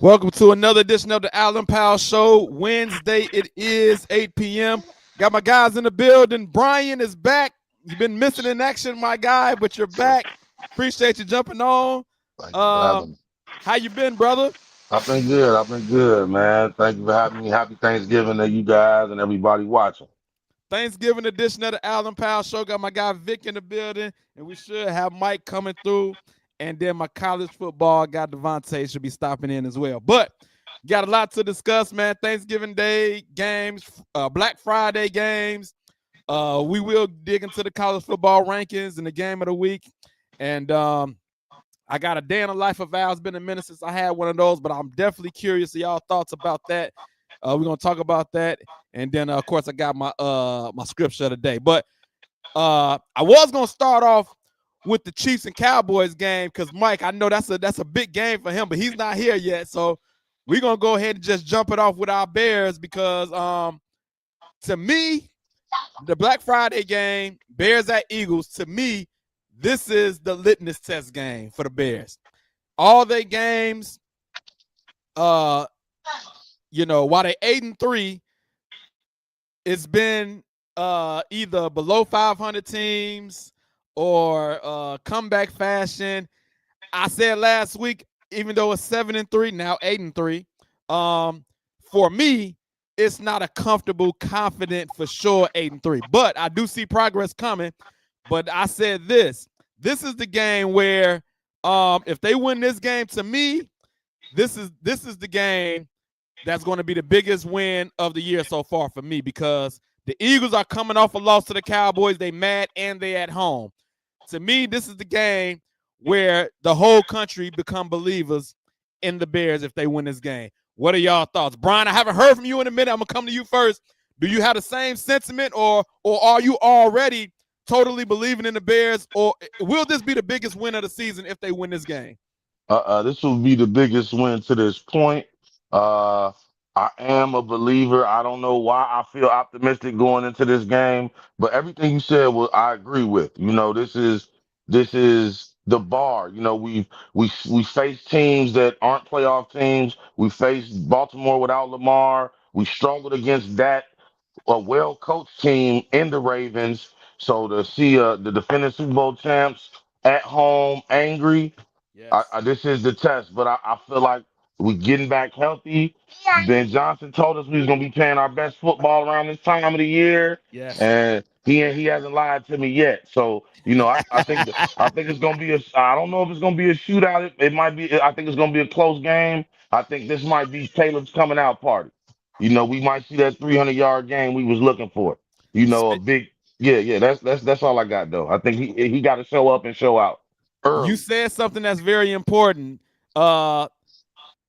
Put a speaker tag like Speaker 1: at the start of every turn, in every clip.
Speaker 1: Welcome to another edition of the Alan Powell Show. Wednesday, it is 8 p.m. Got my guys in the building. Brian is back. You've been missing in action, my guy, but you're back. Appreciate you jumping on. How you been, brother?
Speaker 2: I've been good, man. Thank you for having me. Happy Thanksgiving to you guys and everybody watching.
Speaker 1: Thanksgiving edition of the Alan Powell Show. Got my guy Vic in the building, and we should have Mike coming through. And then my college football guy Devontae should be stopping in as well. But got a lot to discuss, man. Thanksgiving Day games, Black Friday games. We will dig into the college football rankings and the game of the week. And I got a day in the life of Al. It's been a minute since I had one of those, but I'm definitely curious to y'all thoughts about that. We're going to talk about that. And then, of course, I got my my scripture of the day. But I was going to start off with the Chiefs and Cowboys game because, Mike, I know that's a big game for him, but he's not here yet. So we're going to go ahead and just jump it off with our Bears because, to me, the Black Friday game, Bears at Eagles, to me, this is the litmus test game for the Bears. All their games, while they're 8-3, it's been either below 500 teams or comeback fashion. I said last week, even though it's 7-3, now 8-3, for me, it's not a comfortable, confident, for sure 8-3. But I do see progress coming. But I said this is the game where if they win this game, to me, this is the game that's going to be the biggest win of the year so far for me because the Eagles are coming off a loss to the Cowboys. They mad and they at home. To me, this is the game where the whole country become believers in the Bears if they win this game. What are y'all thoughts? Brian, I haven't heard from you in a minute. I'm going to come to you first. Do you have the same sentiment or are you already totally believing in the Bears, or will this be the biggest win of the season if they win this game?
Speaker 2: This will be the biggest win to this point. I am a believer. I don't know why I feel optimistic going into this game, but everything you said, I agree with. This is the bar. We face teams that aren't playoff teams. We faced Baltimore without Lamar. We struggled against that a well-coached team in the Ravens. So to see the defending Super Bowl champs at home angry,
Speaker 1: Yes.
Speaker 2: this is the test. But I feel like we're getting back healthy. Ben Johnson told us we was gonna be playing our best football around this time of the year,
Speaker 1: Yes.
Speaker 2: and he hasn't lied to me yet. So I think it's gonna be I don't know if it's gonna be a shootout. It might be. I think it's gonna be a close game. I think this might be Taylor's coming out party. We might see that 300-yard game we was looking for. A big yeah. That's all I got though. I think he got to show up and show out early.
Speaker 1: You said something that's very important.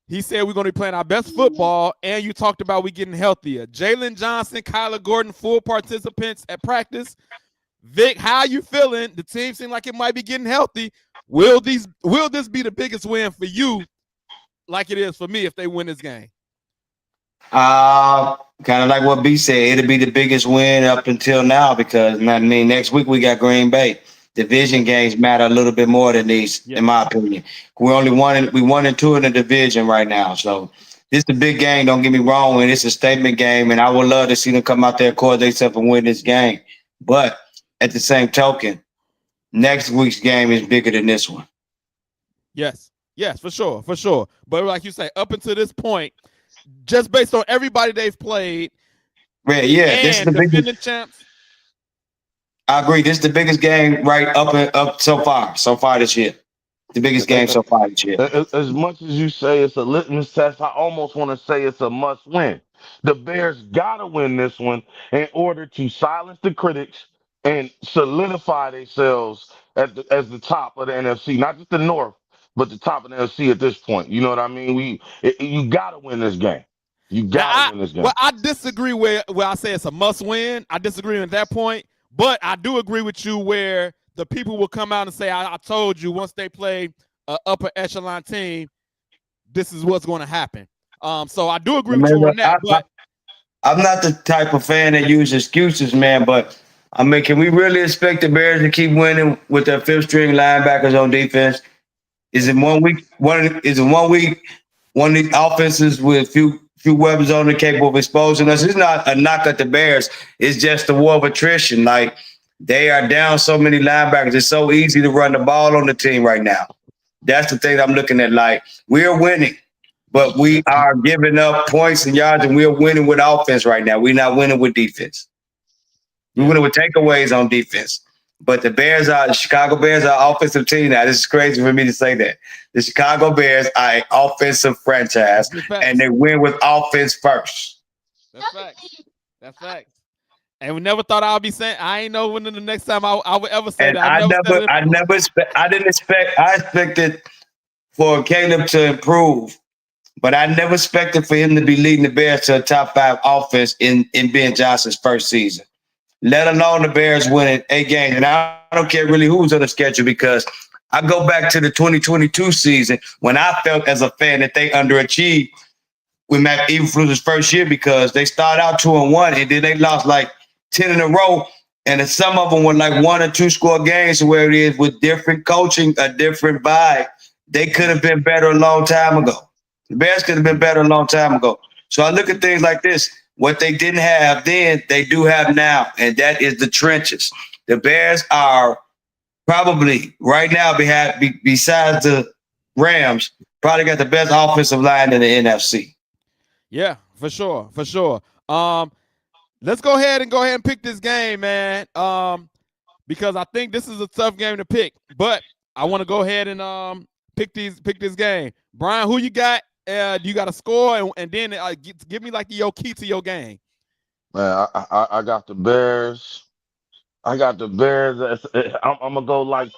Speaker 1: He said we're going to be playing our best football, and you talked about we getting healthier. Jalen Johnson, Kyler Gordon, full participants at practice. Vic, how you feeling? The team seems like it might be getting healthy. Will this be the biggest win for you, like it is for me, if they win this game?
Speaker 3: Kind of like what B said, it'll be the biggest win up until now because next week we got Green Bay. division games matter a little bit more than these,
Speaker 1: Yeah.
Speaker 3: in my opinion. We 1-2 in the division right now. So this is a big game, don't get me wrong, and it's a statement game, and I would love to see them come out there, court themselves and win this game. But at the same token, next week's game is bigger than this one.
Speaker 1: Yes. Yes, for sure, for sure. But like you say, up until this point, just based on everybody they've played
Speaker 3: Yeah, this is
Speaker 1: and
Speaker 3: the biggest.
Speaker 1: defending champs,
Speaker 3: I agree. This is the biggest game right up so far this year. The biggest game so far this year.
Speaker 2: As much as you say it's a litmus test, I almost want to say it's a must win. The Bears got to win this one in order to silence the critics and solidify themselves as the top of the NFC, not just the North, but the top of the NFC at this point. You know what I mean? You got to win this game. You
Speaker 1: now
Speaker 2: got to win this game.
Speaker 1: I disagree where I say it's a must win. I disagree at that point, but I do agree with you where the people will come out and say, I told you once they play an upper echelon team, this is what's going to happen. So I do agree with you on that. But
Speaker 3: I'm not the type of fan that use excuses, man. But I mean, can we really expect the Bears to keep winning with their fifth string linebackers on defense? Is it 1 week? Is it 1 week? One of the offenses with few weapons on it capable of exposing us. It's not a knock at the Bears. It's just a war of attrition. Like they are down so many linebackers. It's so easy to run the ball on the team right now. That's the thing I'm looking at. Like we're winning, but we are giving up points and yards, and we're winning with offense right now. We're not winning with defense. We're winning with takeaways on defense. But the Chicago Bears are an offensive team now. This is crazy for me to say that. The Chicago Bears are an offensive franchise, and they win with offense first.
Speaker 1: That's facts. That's facts. And we never thought I would be saying. I ain't know when the next time I would ever say
Speaker 3: And
Speaker 1: that.
Speaker 3: I expected for Caleb to improve, but I never expected for him to be leading the Bears to a top 5 offense in Ben Johnson's first season. Let alone the Bears winning 8 games. And I don't care really who's on the schedule because I go back to the 2022 season when I felt as a fan that they underachieved with Matt Eberflus's first year because they started out 2-1 and then they lost like 10 in a row. And some of them were like 1 or 2 score games where it is with different coaching, a different vibe. They could have been better a long time ago. The Bears could have been better a long time ago. So I look at things like this. What they didn't have then, they do have now, and that is the trenches. The Bears are probably right now, besides the Rams, probably got the best offensive line in the NFC.
Speaker 1: Yeah, for sure, for sure. Let's go ahead and pick this game, man. Because I think this is a tough game to pick, but I want to go ahead and pick this game. Brian, who you got? You got a score, and then give me like your key to your game.
Speaker 2: Man, I got the Bears. I got the Bears. I'm gonna go like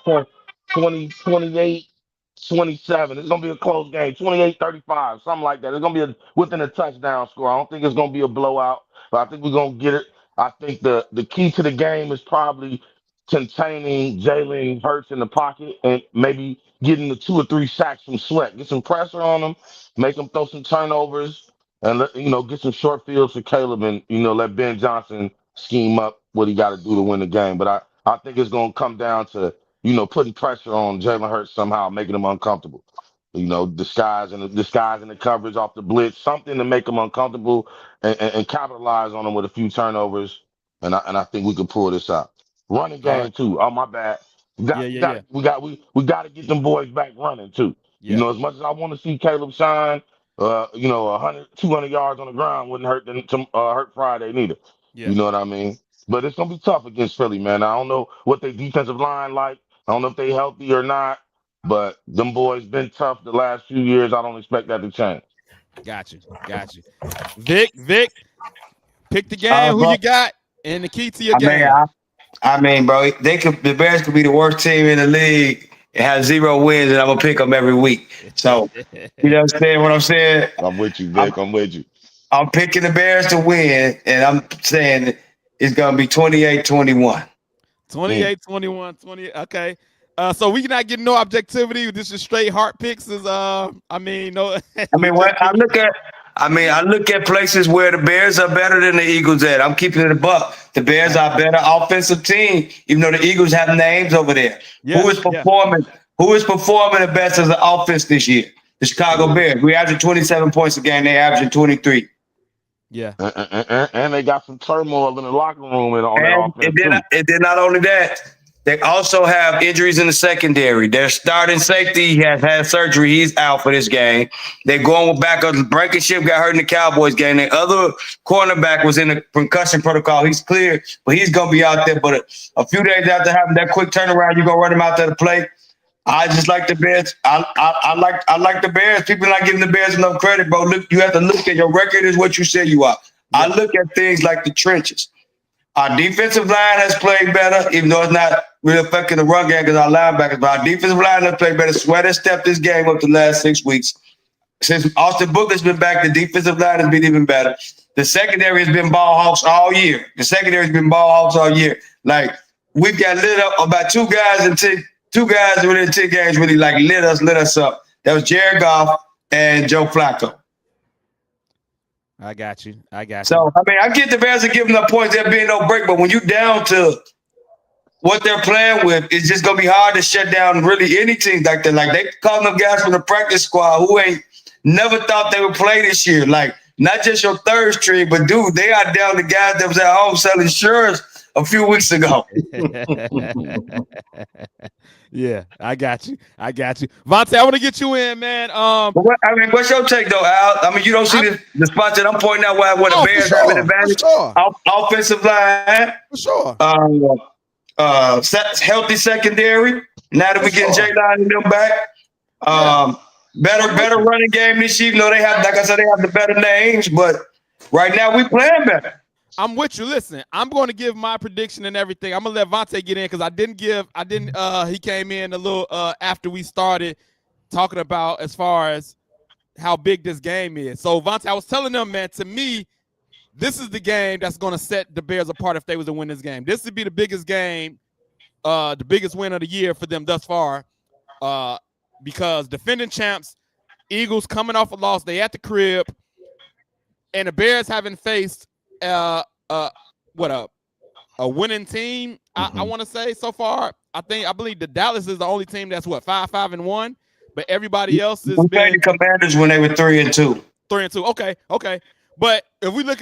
Speaker 2: 20, 28, 27. It's gonna be a close game, 28-35, something like that. It's gonna be within a touchdown score. I don't think it's gonna be a blowout, but I think we're gonna get it. I think the key to the game is probably containing Jalen Hurts in the pocket and maybe getting the 2 or 3 sacks from Sweat. Get some pressure on him, make him throw some turnovers, and get some short fields for Caleb, and let Ben Johnson scheme up what he got to do to win the game. But I think it's gonna come down to putting pressure on Jalen Hurts somehow, making him uncomfortable. Disguising the coverage off the blitz, something to make him uncomfortable and capitalize on him with a few turnovers. And I think we could pull this out. Running
Speaker 1: All right.
Speaker 2: game too. Oh my bad.
Speaker 1: Yeah.
Speaker 2: We got to get them boys back running too.
Speaker 1: Yeah.
Speaker 2: As much as I want to see Caleb shine, 100, 200 yards on the ground wouldn't hurt hurt Friday neither.
Speaker 1: Yeah.
Speaker 2: You know what I mean? But it's gonna be tough against Philly, man. I don't know what their defensive line like. I don't know if they healthy or not. But them boys been tough the last few years. I don't expect that to change.
Speaker 1: Got you. Vic, pick the game. Who
Speaker 3: Bro,
Speaker 1: you got? And the key to your game.
Speaker 3: I mean, bro, the Bears could be the worst team in the league and have 0 wins, and I'm gonna pick them every week. So you understand what I'm saying?
Speaker 2: I'm with you, Vic. I'm with you.
Speaker 3: I'm picking the Bears to win, and I'm saying it's gonna be 28-21.
Speaker 1: 28-21, 20. Okay. So we not getting no objectivity. This is straight heart picks. No.
Speaker 3: I look at places where the Bears are better than the Eagles at. I'm keeping it a buck. The Bears are a better offensive team, even though the Eagles have names over there.
Speaker 1: Yeah,
Speaker 3: Who is performing? Who is performing the best as an offense this year? The Chicago Bears. We averaging 27 points a game. They averaging 23.
Speaker 1: yeah.
Speaker 2: And they got some turmoil in the locker room on that offense too.
Speaker 3: And then not only that, they also have injuries in the secondary. Their starting safety has had surgery. He's out for this game. They're going with backup. Blankenship got hurt in the Cowboys game. The other cornerback was in the concussion protocol. He's clear, but he's going to be out there. But a few days after having that quick turnaround, you're going to run him out there to play. I just like the Bears. I like the Bears. People not giving the Bears enough credit, bro. Look, you have to look at your record is what you say you are. Yeah. I look at things like the trenches. Our defensive line has played better, even though it's not really affecting the run game because our linebackers. But our defensive line has played better. Sweat has stepped this game up the last 6 weeks. Since Austin Booker's been back, the defensive line has been even better. The secondary has been ball hawks all year. Like, we've got lit up about two guys within 10 games really like lit us up. That was Jared Goff and Joe Flacco.
Speaker 1: I got you.
Speaker 3: So, I mean, I get the Bears are giving up points. There being no break, but when you down to what they're playing with, it's just going to be hard to shut down really any team like that. Like, they calling up guys from the practice squad who ain't never thought they would play this year. Like, not just your third string, but, dude, they are down to guys that was at home selling insurance a few weeks ago.
Speaker 1: Yeah, I got you. Vontae, I want to get you in, man.
Speaker 3: What's your take, though, Al? I mean, you don't see the spots that I'm pointing out where the Bears have an advantage. Offensive line.
Speaker 1: For sure.
Speaker 3: Healthy secondary. Now that we get J-Line and them back. Better running game this year. You know, they have, like I said, they have the better names, but right now we playing better.
Speaker 1: I'm with you. Listen, I'm going to give my prediction and everything. I'm gonna let Vontae get in because he came in a little after we started talking about as far as how big this game is. So Vontae, I was telling them, man, to me, this is the game that's gonna set the Bears apart if they was to win this game. This would be the biggest game, the biggest win of the year for them thus far. Because defending champs, Eagles coming off a loss, they at the crib, and the Bears haven't faced a winning team. I want to say so far. I believe the Dallas is the only team that's 5-5-1, but everybody else has been
Speaker 3: the Commanders when they were 3-2.
Speaker 1: 3-2. Okay. But if we look,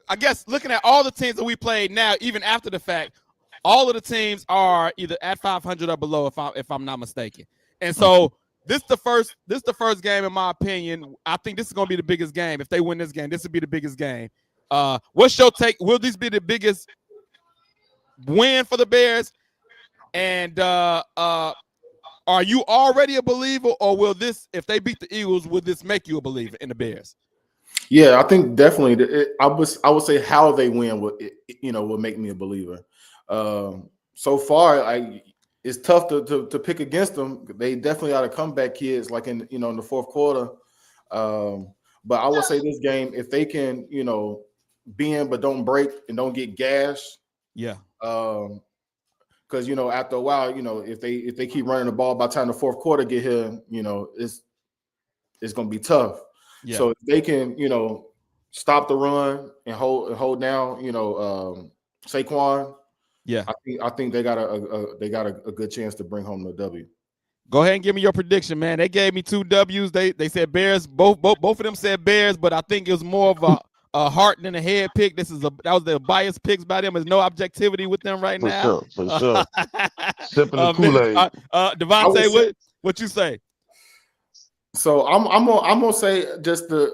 Speaker 1: I guess looking at all the teams that we played now, even after the fact, all of the teams are either at 500 or below, if I'm not mistaken. And so this is the first game, in my opinion. I think this is going to be the biggest game. If they win this game, this would be the biggest game. What's your take? Will this be the biggest win for the Bears? And are you already a believer, or will this, if they beat the Eagles, will this make you a believer in the Bears?
Speaker 4: Yeah, I think definitely. I would say how they win will make me a believer. So far, it's tough to pick against them. They definitely are the comeback kids, like in the fourth quarter. But I would say this game, if they can, bend but don't break and don't get gashed.
Speaker 1: Yeah.
Speaker 4: Because after a while, if they keep running the ball, by the time the fourth quarter get here, it's gonna be tough. Yeah. So if they can, stop the run and hold down, Saquon.
Speaker 1: Yeah,
Speaker 4: I think they got a good chance to bring home the W.
Speaker 1: Go ahead and give me your prediction, man. They gave me 2 W's. They said Bears. Both of them said Bears, but I think it was more of a heart than a head pick. That was the biased picks by them. There's no objectivity with them right now.
Speaker 2: For sure. Sipping the Kool-Aid.
Speaker 1: Devontae, what you say?
Speaker 4: So I'm gonna say, just to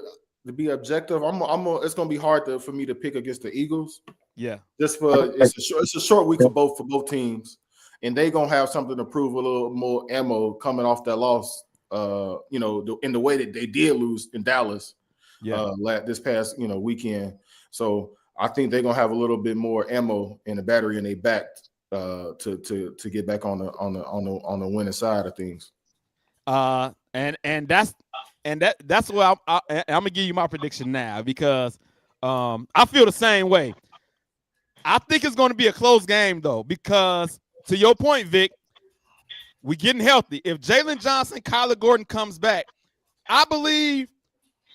Speaker 4: be objective, it's gonna be hard for me to pick against the Eagles.
Speaker 1: Yeah,
Speaker 4: it's a short week for both teams, and they gonna have something to prove, a little more ammo coming off that loss. In the way that they did lose in Dallas, this past weekend. So I think they're gonna have a little bit more ammo in the battery in their back to get back on the winning side of things.
Speaker 1: And that's why I'm gonna give you my prediction now, because I feel the same way. I think it's going to be a close game, though, because to your point, Vic, we're getting healthy. If Jalen Johnson, Kyler Gordon comes back, I believe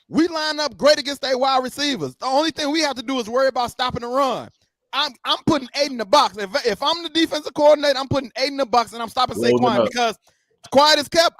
Speaker 1: we line up great against their wide receivers. The only thing we have to do is worry about stopping the run. I'm putting 8 in the box. If I'm the defensive coordinator, I'm putting 8 in the box and I'm stopping
Speaker 4: Loading
Speaker 1: Saquon
Speaker 4: up.
Speaker 1: because quiet is kept.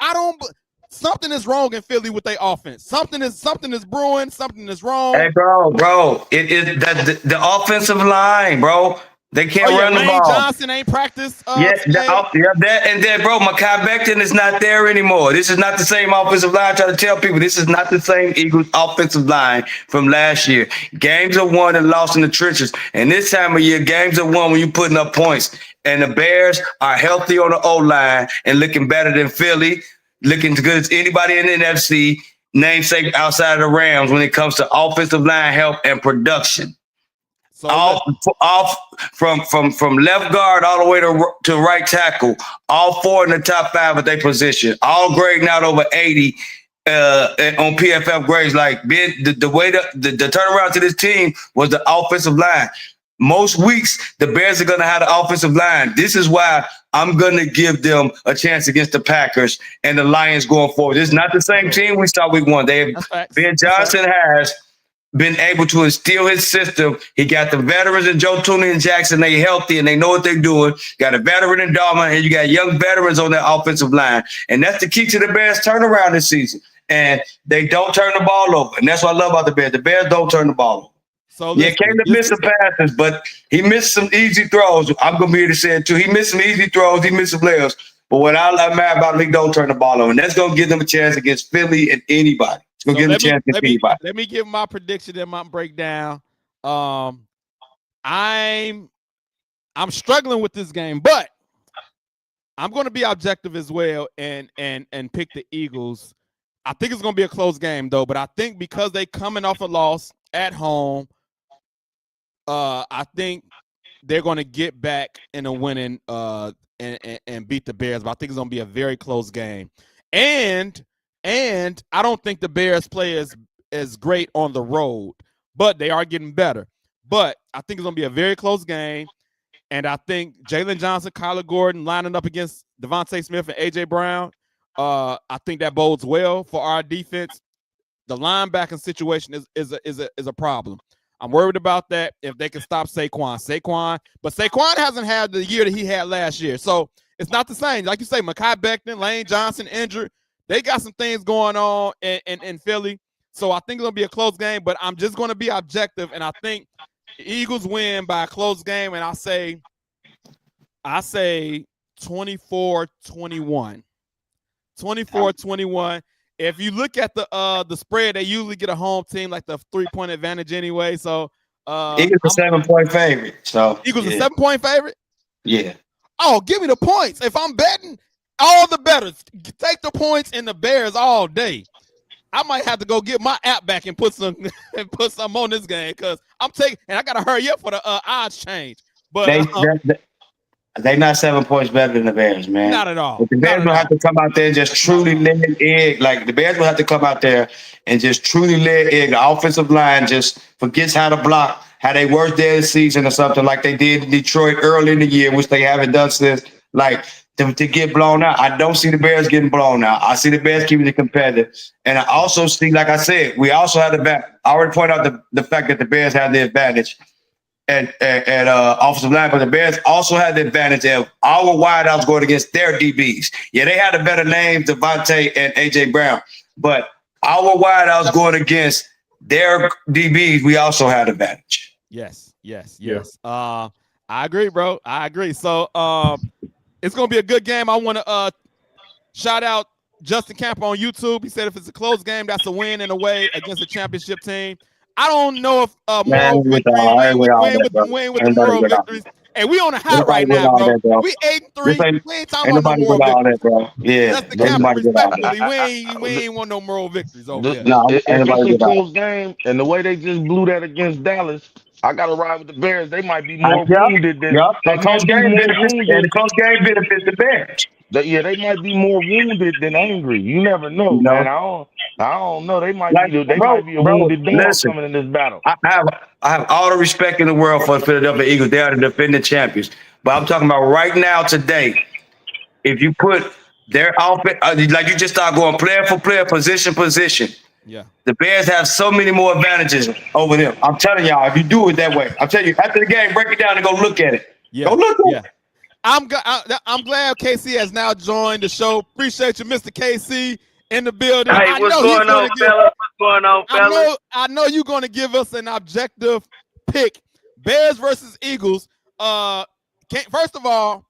Speaker 1: Something is wrong in Philly with their offense. Something is brewing. Something is wrong.
Speaker 3: Hey, bro, it is the offensive line, bro. They can't run the
Speaker 1: Lane
Speaker 3: ball.
Speaker 1: Johnson ain't practiced
Speaker 3: Yeah,
Speaker 1: today.
Speaker 3: that and then, bro, Mekhi Becton is not there anymore. This is not the same offensive line. I try to tell people this is not the same Eagles offensive line from last year. Games are won and lost in the trenches. And this time of year, games are won when you're putting up points. And the Bears are healthy on the O-line and looking better than Philly, looking as good as anybody in the NFC, namesake outside of the Rams when it comes to offensive line help and production.
Speaker 1: So
Speaker 3: Off from left guard all the way to right tackle, all 4 in the top 5 at their position, all grading out over 80 on PFF grades. Like the way the turnaround to this team was the offensive line. Most weeks the Bears are going to have the offensive line. This is why I'm going to give them a chance against the Packers and the Lions going forward. This is not the same team we saw week 1. Ben Johnson has been able to instill his system. He got the veterans in Joe Tooney and Jackson. They healthy and they know what they're doing. Got a veteran in Dahmer, and you got young veterans on that offensive line. And that's the key to the Bears turnaround this season. And they don't turn the ball over. And that's what I love about the Bears. The Bears don't turn the ball over.
Speaker 1: So
Speaker 3: Caleb missed some passes, but he missed some easy throws. I'm going to be here to say it too. He missed some easy throws. He missed some layups. But what I'm mad about him, he don't turn the ball over. And that's going to give them a chance against Philly and anybody. It's going to give them a chance against anybody.
Speaker 1: Let me give my prediction and my breakdown. I'm struggling with this game, but I'm going to be objective as well and pick the Eagles. I think it's going to be a close game, though. But I think because they coming off a loss at home, I think they're going to get back in a winning and beat the Bears. But I think it's going to be a very close game. And I don't think the Bears play as great on the road, but they are getting better. But I think it's going to be a very close game. And I think Jalen Johnson, Kyler Gordon lining up against Devontae Smith and A.J. Brown, I think that bodes well for our defense. The linebacking situation is a problem. I'm worried about that if they can stop Saquon. But Saquon hasn't had the year that he had last year. So it's not the same. Like you say, Mekhi Becton, Lane Johnson injured. They got some things going on in Philly. So I think it's going to be a close game, but I'm just going to be objective. And I think the Eagles win by a close game. And I say 24-21. 24-21. If you look at the spread, they usually get a home team like the 3-point advantage anyway. So
Speaker 3: Eagles a 7-point favorite. So
Speaker 1: Eagles a 7-point favorite?
Speaker 3: Yeah.
Speaker 1: Oh, give me the points. If I'm betting, all the bettors take the points in the Bears all day. I might have to go get my app back and put some on this game because I'm taking, and I gotta hurry up for the odds change. But
Speaker 3: they not 7 points better than the Bears, man.
Speaker 1: Not at all.
Speaker 3: But the Bears will have to come out there and just truly lay an egg. Like the Bears will have to come out there and just truly lay an egg. The offensive line just forgets how to block, had a worst day of the season or something like they did in Detroit early in the year, which they haven't done since. Like to get blown out. I don't see the Bears getting blown out. I see the Bears keeping it competitive. And I also see, like I said, we also had I already pointed out the fact that the Bears had the advantage at offensive line, but the Bears also had the advantage of our wideouts going against their DBs. Yeah, they had a better name, Devontae and A.J. Brown, but our wideouts going against their DBs, we also had advantage.
Speaker 1: Yes. I agree, bro. I agree. So it's going to be a good game. I want to shout out Justin Camper on YouTube. He said if it's a close game, that's a win in a way against a championship team. I don't know if moral victories, win with the moral victories. And we on a high right now, bro. We 8-3. We ain't talking about no moral victories.
Speaker 3: Bro. Yeah,
Speaker 1: that's the Camper respectfully. We ain't want no moral victories over there.
Speaker 2: If it's a close game, and the way they just blew that against Dallas, I got to ride with the Bears. They might be more wounded than.
Speaker 3: The close game benefits the Bears.
Speaker 2: They might be more wounded than angry. You never know, man. I don't know. They might be a wounded dog coming in this battle.
Speaker 3: I have all the respect in the world for the Philadelphia Eagles. They are the defending champions. But I'm talking about right now, today. If you put their offense, like you just start going player for player, position,
Speaker 1: Yeah.
Speaker 3: The Bears have so many more advantages over them. I'm telling y'all, if you do it that way, I'm telling you, after the game, break it down and go look at it. Go
Speaker 1: Yeah.
Speaker 3: look at
Speaker 1: Yeah.
Speaker 3: it.
Speaker 1: I'm glad KC has now joined the show. Appreciate you, Mr. KC, in the building.
Speaker 5: Hey,
Speaker 1: I
Speaker 5: what's
Speaker 1: know he's
Speaker 5: going
Speaker 1: going
Speaker 5: on,
Speaker 1: to give.
Speaker 5: fellas? What's going on, fellas?
Speaker 1: I know you're going to give us an objective pick. Bears versus Eagles. First of all,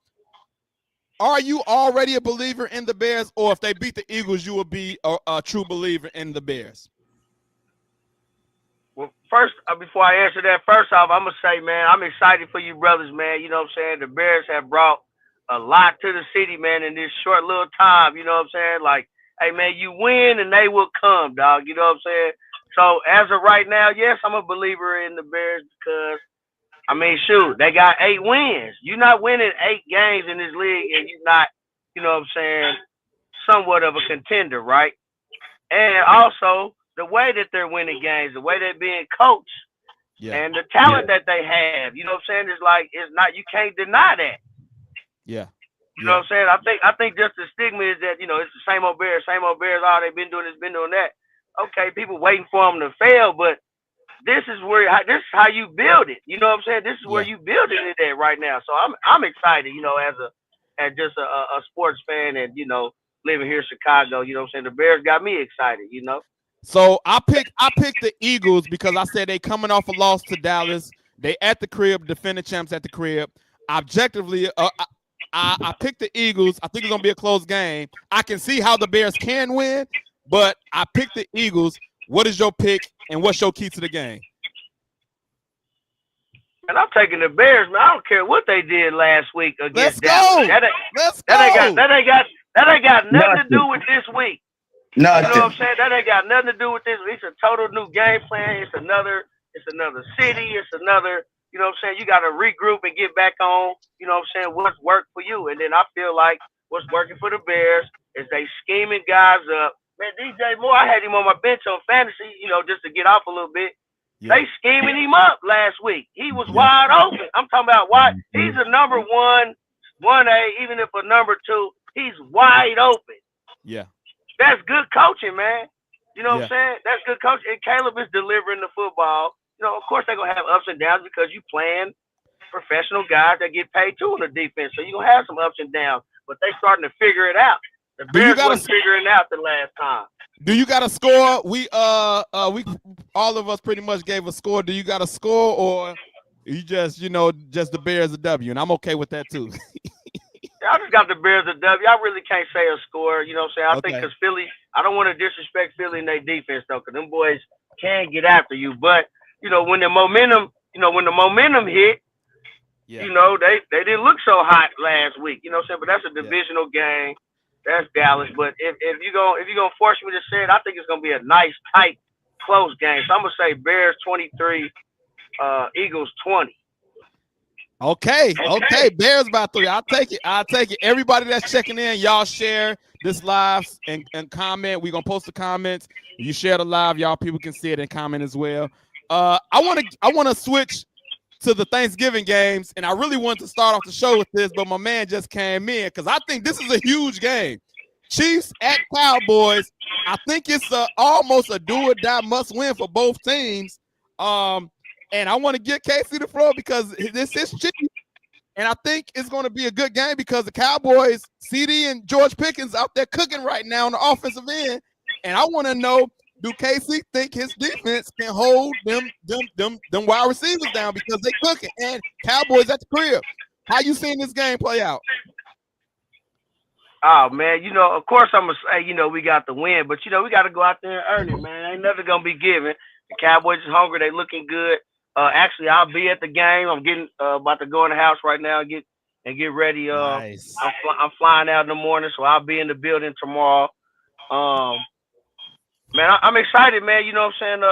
Speaker 1: are you already a believer in the Bears, or if they beat the Eagles, you will be a true believer in the Bears?
Speaker 5: Well, first, before I answer that, first off, I'm gonna say, man, I'm excited for you brothers, man. You know what I'm saying? The Bears have brought a lot to the city, man, in this short little time. You know what I'm saying? Like, hey, man, you win and they will come, dog. You know what I'm saying? So as of right now, yes, I'm a believer in the Bears because I mean, shoot, they got 8 wins. You're not winning 8 games in this league, and you're not, you know what I'm saying, somewhat of a contender, right? And also the way that they're winning games, the way they're being coached,
Speaker 1: Yeah.
Speaker 5: and the talent that they have. You know what I'm saying? It's like it's not. You can't deny that.
Speaker 1: Yeah.
Speaker 5: You know what I'm saying? I think just the stigma is that it's the same old Bears, same old Bears. Oh, they've been doing this, been doing that. Okay, people waiting for them to fail, but this is how you build it. You know what I'm saying? This is where you building it at right now. So I'm excited. As just a sports fan and living here in Chicago. You know what I'm saying? The Bears got me excited.
Speaker 1: So I picked the Eagles because I said they coming off a loss to Dallas. They at the crib, defending champs at the crib. Objectively, I picked the Eagles. I think it's gonna be a close game. I can see how the Bears can win, but I picked the Eagles. What is your pick, and what's your key to the game?
Speaker 5: And I'm taking the Bears, man. I don't care what they did last week
Speaker 1: Let's
Speaker 5: against Dallas.
Speaker 1: go. Let's go.
Speaker 5: That ain't got nothing to do with this week.
Speaker 3: Nothing.
Speaker 5: You know what I'm saying? That ain't got nothing to do with this. It's a total new game plan. It's another city. It's another, you know what I'm saying? You got to regroup and get back on, you know what I'm saying, what's worked for you. And then I feel like what's working for the Bears is they scheming guys up. Man, DJ Moore, I had him on my bench on fantasy, just to get off a little bit. Yeah. They scheming him up last week. He was wide open. I'm talking about wide. He's a number 1A, even if a number 2, he's wide open.
Speaker 1: Yeah.
Speaker 5: That's good coaching, man. You know what I'm saying? That's good coaching. And Caleb is delivering the football. Of course they're going to have ups and downs because you playing professional guys that get paid too in the defense. So you're going to have some ups and downs. But they starting to figure it out. The Bears wasn't figuring out the last time.
Speaker 1: Do you got a score? We all of us pretty much gave a score. Do you got a score, or you just the Bears a W? And I'm okay with that too.
Speaker 5: I just got the Bears a W. I really can't say a score. You know what I'm saying? I think because Philly, I don't want to disrespect Philly in their defense though, because them boys can get after you. But when the momentum hit, they didn't look so hot last week. You know what I'm saying? But that's a divisional game. That's Dallas. But if you're gonna force me to say it, I think it's gonna be a nice, tight, close game. So I'm gonna say Bears 23, Eagles 20.
Speaker 1: Okay. Bears by 3. I'll take it. Everybody that's checking in, y'all share this live and comment. We're gonna post the comments. You share the live, y'all people can see it and comment as well. I wanna switch to the Thanksgiving games, and I really wanted to start off the show with this, but my man just came in because I think this is a huge game. Chiefs at Cowboys. I think it's almost a do or die must win for both teams. And I want to get Casey the floor because this is Chiefs, and I think it's going to be a good game because the Cowboys, CD and George Pickens out there cooking right now on the offensive end, and I want to know, do KC think his defense can hold them wide receivers down because they cooking, and Cowboys at the crib? How you seeing this game play out?
Speaker 5: Oh man, of course I'm gonna say, we got the win, but we got to go out there and earn it, man. Ain't nothing gonna be given. The Cowboys is hungry. They looking good. Actually, I'll be at the game. I'm getting about to go in the house right now and get ready.
Speaker 1: Nice.
Speaker 5: I'm flying out in the morning, so I'll be in the building tomorrow. Man, I'm excited, man. You know what I'm saying?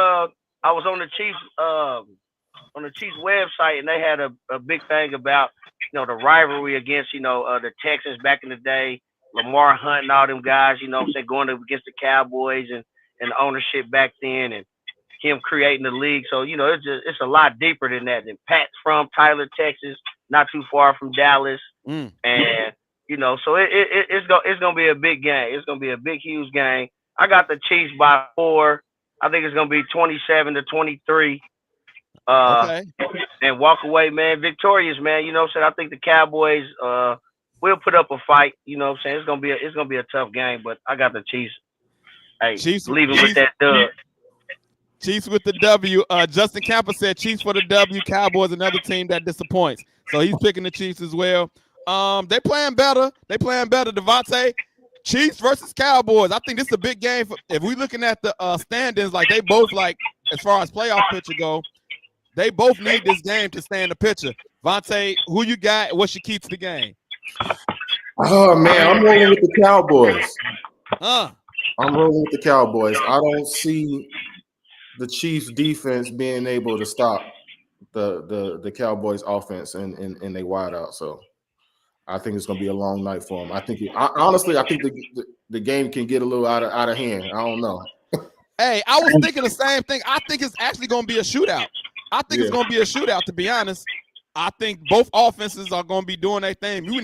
Speaker 5: I was on the Chiefs website, and they had a big thing about the rivalry against the Texans back in the day, Lamar Hunt and all them guys. You know what I'm saying, going up against the Cowboys and the ownership back then, and him creating the league. So it's a lot deeper than that. And Pat's from Tyler, Texas, not too far from Dallas, and so it's gonna be a big game. It's gonna be a big, huge game. I got the Chiefs by 4. I think it's gonna be 27-23.
Speaker 1: Okay.
Speaker 5: And walk away, man, victorious, man. You know what I'm saying? I think the Cowboys will put up a fight. You know what I'm saying? It's gonna be a tough game, but I got the Chiefs. Hey,
Speaker 1: Chiefs,
Speaker 5: leaving with
Speaker 1: Chiefs,
Speaker 5: that dub.
Speaker 1: Chiefs with the W. Justin Camper said Chiefs for the W. Cowboys another team that disappoints. So he's picking the Chiefs as well. They playing better. Devontae, Chiefs versus Cowboys. I think this is a big game. If we looking at the standings, like they both like as far as playoff picture go, they both need this game to stay in the picture. Vontae, who you got? What's your key to the game?
Speaker 4: Oh man, I'm rolling with the Cowboys.
Speaker 1: Huh?
Speaker 4: I'm rolling with the Cowboys. I don't see the Chiefs defense being able to stop the Cowboys offense and they wide out. So I think it's gonna be a long night for them. Honestly, I think the game can get a little out of hand. I don't know.
Speaker 1: Hey, I was thinking the same thing. I think it's actually gonna be a shootout. It's gonna be a shootout, to be honest. I think both offenses are gonna be doing their thing. We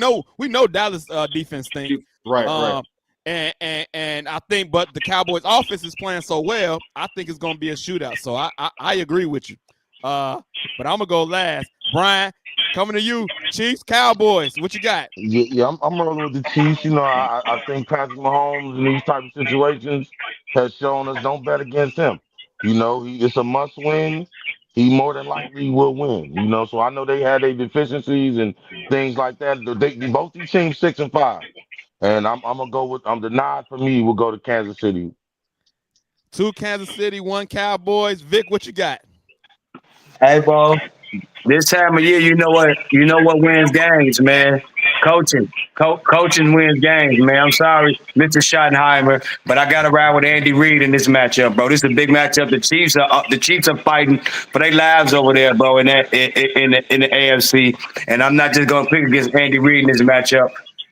Speaker 1: know Dallas defense thing.
Speaker 4: Right.
Speaker 1: And I think, but the Cowboys offense is playing so well, I think it's gonna be a shootout. So I agree with you. But I'm gonna go last. Brian, coming to you, Chiefs, Cowboys. What you got?
Speaker 2: Yeah, I'm rolling with the Chiefs. You know, I think Patrick Mahomes in these type of situations has shown us don't bet against him. You know, it's a must win. He more than likely will win. You know, so I know they had their deficiencies and things like that. Both these teams 6-5, and I'm gonna go with the nod for me. Will go to Kansas City.
Speaker 1: 2 Kansas City, 1 Cowboys. Vic, what you got?
Speaker 3: Hey, bro. This time of year, you know what wins games, man. Coaching. Coaching wins games, man. I'm sorry, Mr. Schottenheimer, but I got to ride with Andy Reid in this matchup, bro. This is a big matchup. The Chiefs are fighting for their lives over there, bro, in the AFC. And I'm not just gonna pick against Andy Reid in this matchup.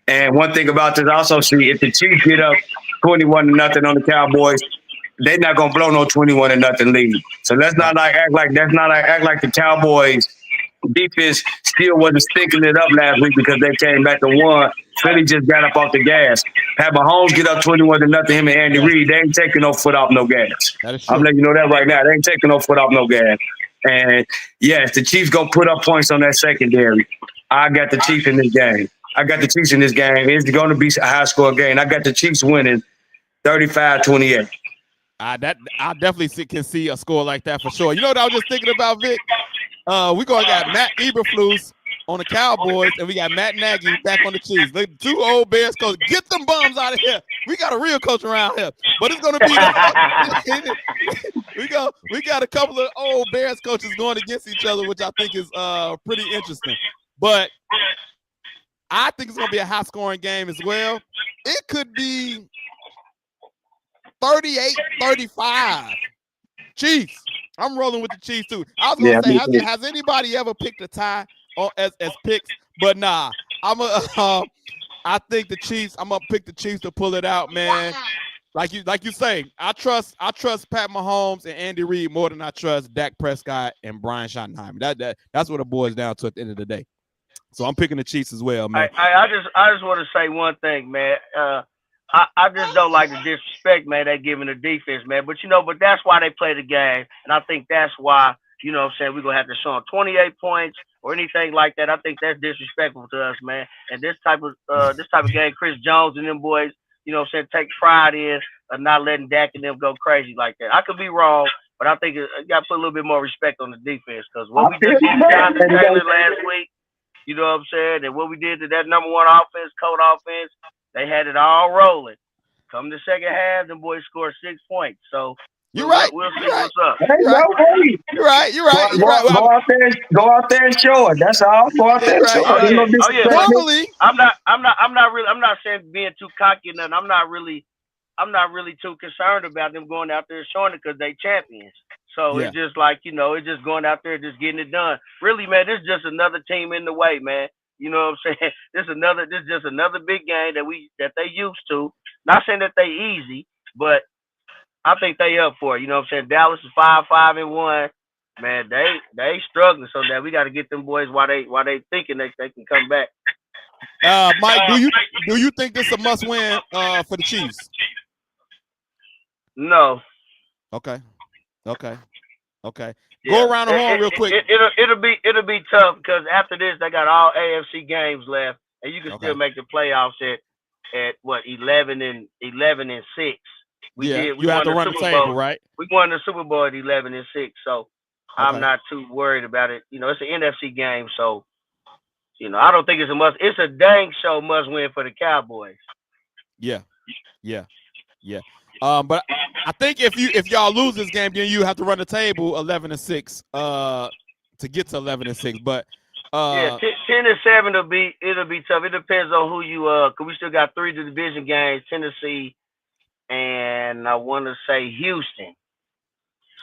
Speaker 3: And one thing about this, I also see if the Chiefs get up 21-0 on the Cowboys, they're not gonna blow no 21-0 lead. So let's not act like the Cowboys defense still wasn't stinking it up last week because they came back to one. Philly just got up off the gas. Have Mahomes get up 21-0, him and Andy Reid, they ain't taking no foot off no gas.
Speaker 1: That is true.
Speaker 3: I'm letting you know that right now. They ain't taking no foot off no gas. And yes, the Chiefs gonna put up points on that secondary. I got the Chiefs in this game. It's gonna be a high score game. I got the Chiefs winning 35-28.
Speaker 1: I definitely can see a score like that for sure. You know what I was just thinking about, Vic? We got Matt Eberflus on the Cowboys, and we got Matt Nagy back on the Chiefs. The 2 old Bears coaches, get them bums out of here. We got a real coach around here, but it's gonna be we got a couple of old Bears coaches going against each other, which I think is pretty interesting. But I think it's gonna be a high scoring game as well. It could be 38-35. Chiefs. I'm rolling with the Chiefs too. I was gonna say, has anybody ever picked a tie as picks? But nah, I think the Chiefs. I'm gonna pick the Chiefs to pull it out, man. Like you say, I trust Pat Mahomes and Andy Reid more than I trust Dak Prescott and Brian Schottenheimer. That's what it boils down to at the end of the day. So I'm picking the Chiefs as well, man.
Speaker 5: I just want to say one thing, man. I just don't like the disrespect, man, they giving the defense, man. But that's why they play the game. And I think that's why, you know what I'm saying, we're gonna have to show them 28 points or anything like that. I think that's disrespectful to us, man. And this type of game, Chris Jones and them boys, you know what I'm saying, take pride in not letting Dak and them go crazy like that. I could be wrong, but I think you gotta put a little bit more respect on the defense, because what we just did to Jonathan Taylor last week, you know what I'm saying, and what we did to that number 1 offense, code offense, they had it all rolling. Come the second half, them boys scored 6 points. So
Speaker 1: you're right.
Speaker 5: We'll see what's up.
Speaker 1: You're right.
Speaker 3: Go out there and show it. That's all. Go out there and show it.
Speaker 1: Normally,
Speaker 5: I'm not saying being too cocky or nothing. I'm not really too concerned about them going out there showing it because they champions. So it's just like, it's just going out there, just getting it done. Really, man, this is just another team in the way, man. You know what I'm saying? This is just another big game that they used to. Not saying that they easy, but I think they up for it. You know what I'm saying? Dallas is 5-1. Man, they struggling, so that we got to get them boys while they thinking they can come back.
Speaker 1: Mike, do you think this is a must win for the Chiefs?
Speaker 5: No.
Speaker 1: Okay. Okay.
Speaker 5: Yeah.
Speaker 1: Go around the horn real quick.
Speaker 5: It'll be tough because after this they got all AFC games left, and you can
Speaker 1: Okay.
Speaker 5: still make the playoffs at what 11-6. We
Speaker 1: Yeah,
Speaker 5: did. We
Speaker 1: you have
Speaker 5: won
Speaker 1: to
Speaker 5: the
Speaker 1: run the
Speaker 5: Super
Speaker 1: table,
Speaker 5: Bowl.
Speaker 1: right?
Speaker 5: We won the Super Bowl at 11-6. So I'm
Speaker 1: Okay.
Speaker 5: not too worried about it. You know, it's an NFC game, so you know I don't think it's a must. It's a dang show must win for the Cowboys.
Speaker 1: Yeah. But I think if y'all lose this game, then you have to run the table 11-6 to get to 11-6. But
Speaker 5: Yeah, 10-7 it'll be tough. It depends on who you cause we still got 3 division games, Tennessee and I want to say Houston.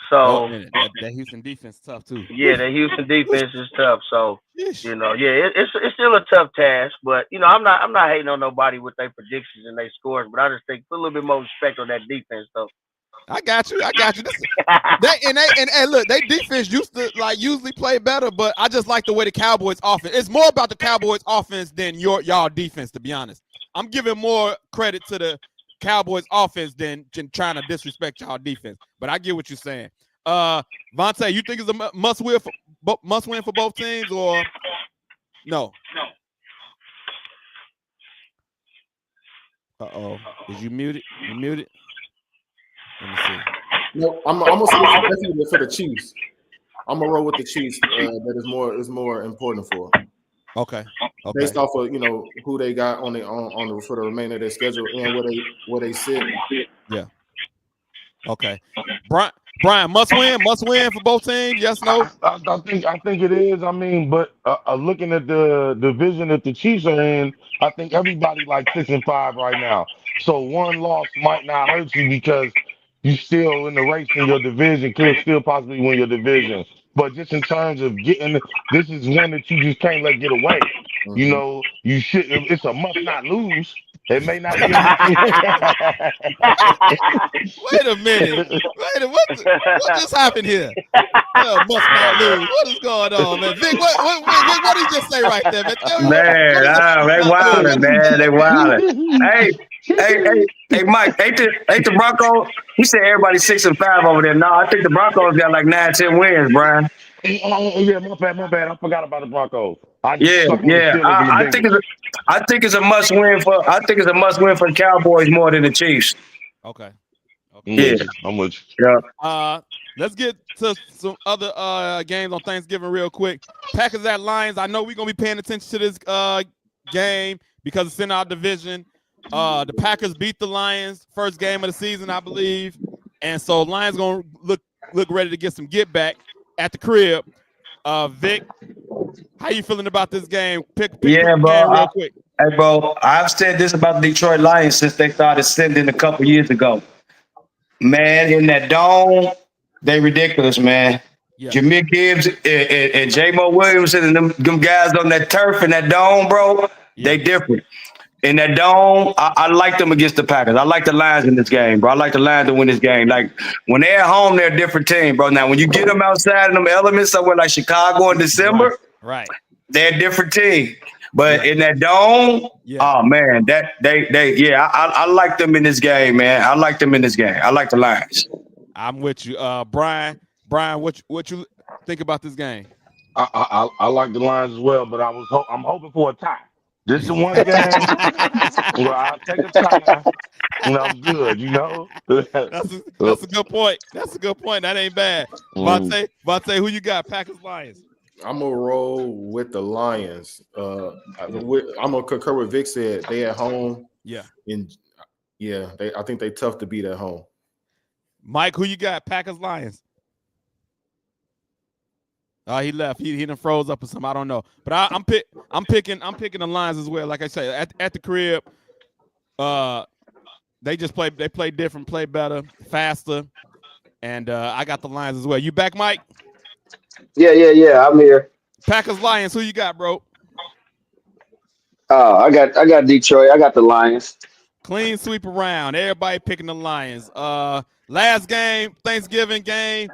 Speaker 5: So
Speaker 1: and that Houston defense is tough too.
Speaker 5: yeah, the Houston defense is tough. So
Speaker 1: Yeesh.
Speaker 5: you know, yeah, it's still a tough task. But you know, I'm not hating on nobody with their predictions and their scores. But I just think put a little bit more respect on that defense, though.
Speaker 1: I got you. Look, they defense used to usually play better, but I just like the way the Cowboys offense. It's more about the Cowboys offense than y'all defense, to be honest. I'm giving more credit to the Cowboys offense than trying to disrespect y'all defense. But I get what you're saying. Vontae, you think it's a must win for both teams or no? Uh-oh. Is you muted? You muted? Let me see.
Speaker 4: No, I'm gonna say definitely for the Chiefs. I'm gonna roll with the Chiefs. That is more important for.
Speaker 1: Okay.
Speaker 4: Based off of who they got on the for the remainder of their schedule and where they sit.
Speaker 1: Yeah. Okay. Brian, must win for both teams. Yes, no.
Speaker 2: I think it is. I mean, but looking at the division that the Chiefs are in, I think everybody like 6-5 right now. So one loss might not hurt you because you still in the race in your division, could still possibly win your division. But just in terms of getting, this is one that you just can't let get away. You know, you should. It's a must not lose. It may not be a must win.
Speaker 1: Wait a minute. What just happened here? Must not lose. What is going on, man? Vic, what did you just say right there, man? Tell me
Speaker 3: Man, they wildin', man. They wildin'. Hey, Mike, ain't the Broncos? He said everybody 6-5 over there. No, I think the Broncos got like 9-10 wins, Brian.
Speaker 2: Oh, yeah, my bad. I forgot about the Broncos. I just
Speaker 3: Yeah,
Speaker 2: stuck on the
Speaker 3: yeah.
Speaker 2: Steelers and the Bengals.
Speaker 3: I think it's a must win for. I think it's a must win for the Cowboys more than the Chiefs.
Speaker 1: Okay.
Speaker 3: Yeah,
Speaker 2: I'm with you.
Speaker 3: yeah.
Speaker 1: Let's get to some other games on Thanksgiving real quick. Packers at Lions. I know we're gonna be paying attention to this game because it's in our division. The Packers beat the Lions first game of the season, I believe, and so Lions gonna look ready to get some get back at the crib. Vic, how you feeling about this game? Pick
Speaker 3: Yeah,
Speaker 1: the
Speaker 3: bro.
Speaker 1: game real quick.
Speaker 3: Hey, bro, I've said this about the Detroit Lions since they started sending a couple years ago. Man, in that dome, they ridiculous, man.
Speaker 1: Yeah.
Speaker 3: Jameer Gibbs and J-Mo Williamson and them guys on that turf in that dome, bro, they different. In that dome, I like them against the Packers. I like the Lions in this game, bro. I like the Lions to win this game. Like, when they're at home, they're a different team, bro. Now, when you get them outside in them elements somewhere like Chicago in December,
Speaker 1: right.
Speaker 3: they're a different team. But in that dome, oh man, I like them in this game, man. I like them in this game. I like the Lions.
Speaker 1: I'm with you, Brian. Brian, what you think about this game?
Speaker 2: I like the Lions as well, but I'm hoping for a tie. This is one game where I'll take a tie and I'm good.
Speaker 1: That's a good point. That's a good point. That ain't bad. Vontae, who you got? Packers, Lions.
Speaker 4: I'm gonna roll with the Lions. I'm gonna concur with Vic said. They at home.
Speaker 1: Yeah.
Speaker 4: I think they tough to beat at home.
Speaker 1: Mike, who you got? Packers, Lions. He left. He done froze up or something. I don't know. But I'm picking the Lions as well. Like I said, at the crib, they play different, play better, faster, and I got the Lions as well. You back, Mike?
Speaker 6: Yeah. I'm here.
Speaker 1: Packers, Lions. Who you got, bro?
Speaker 6: I got Detroit. I got the Lions.
Speaker 1: Clean sweep around. Everybody picking the Lions. Last game, Thanksgiving game.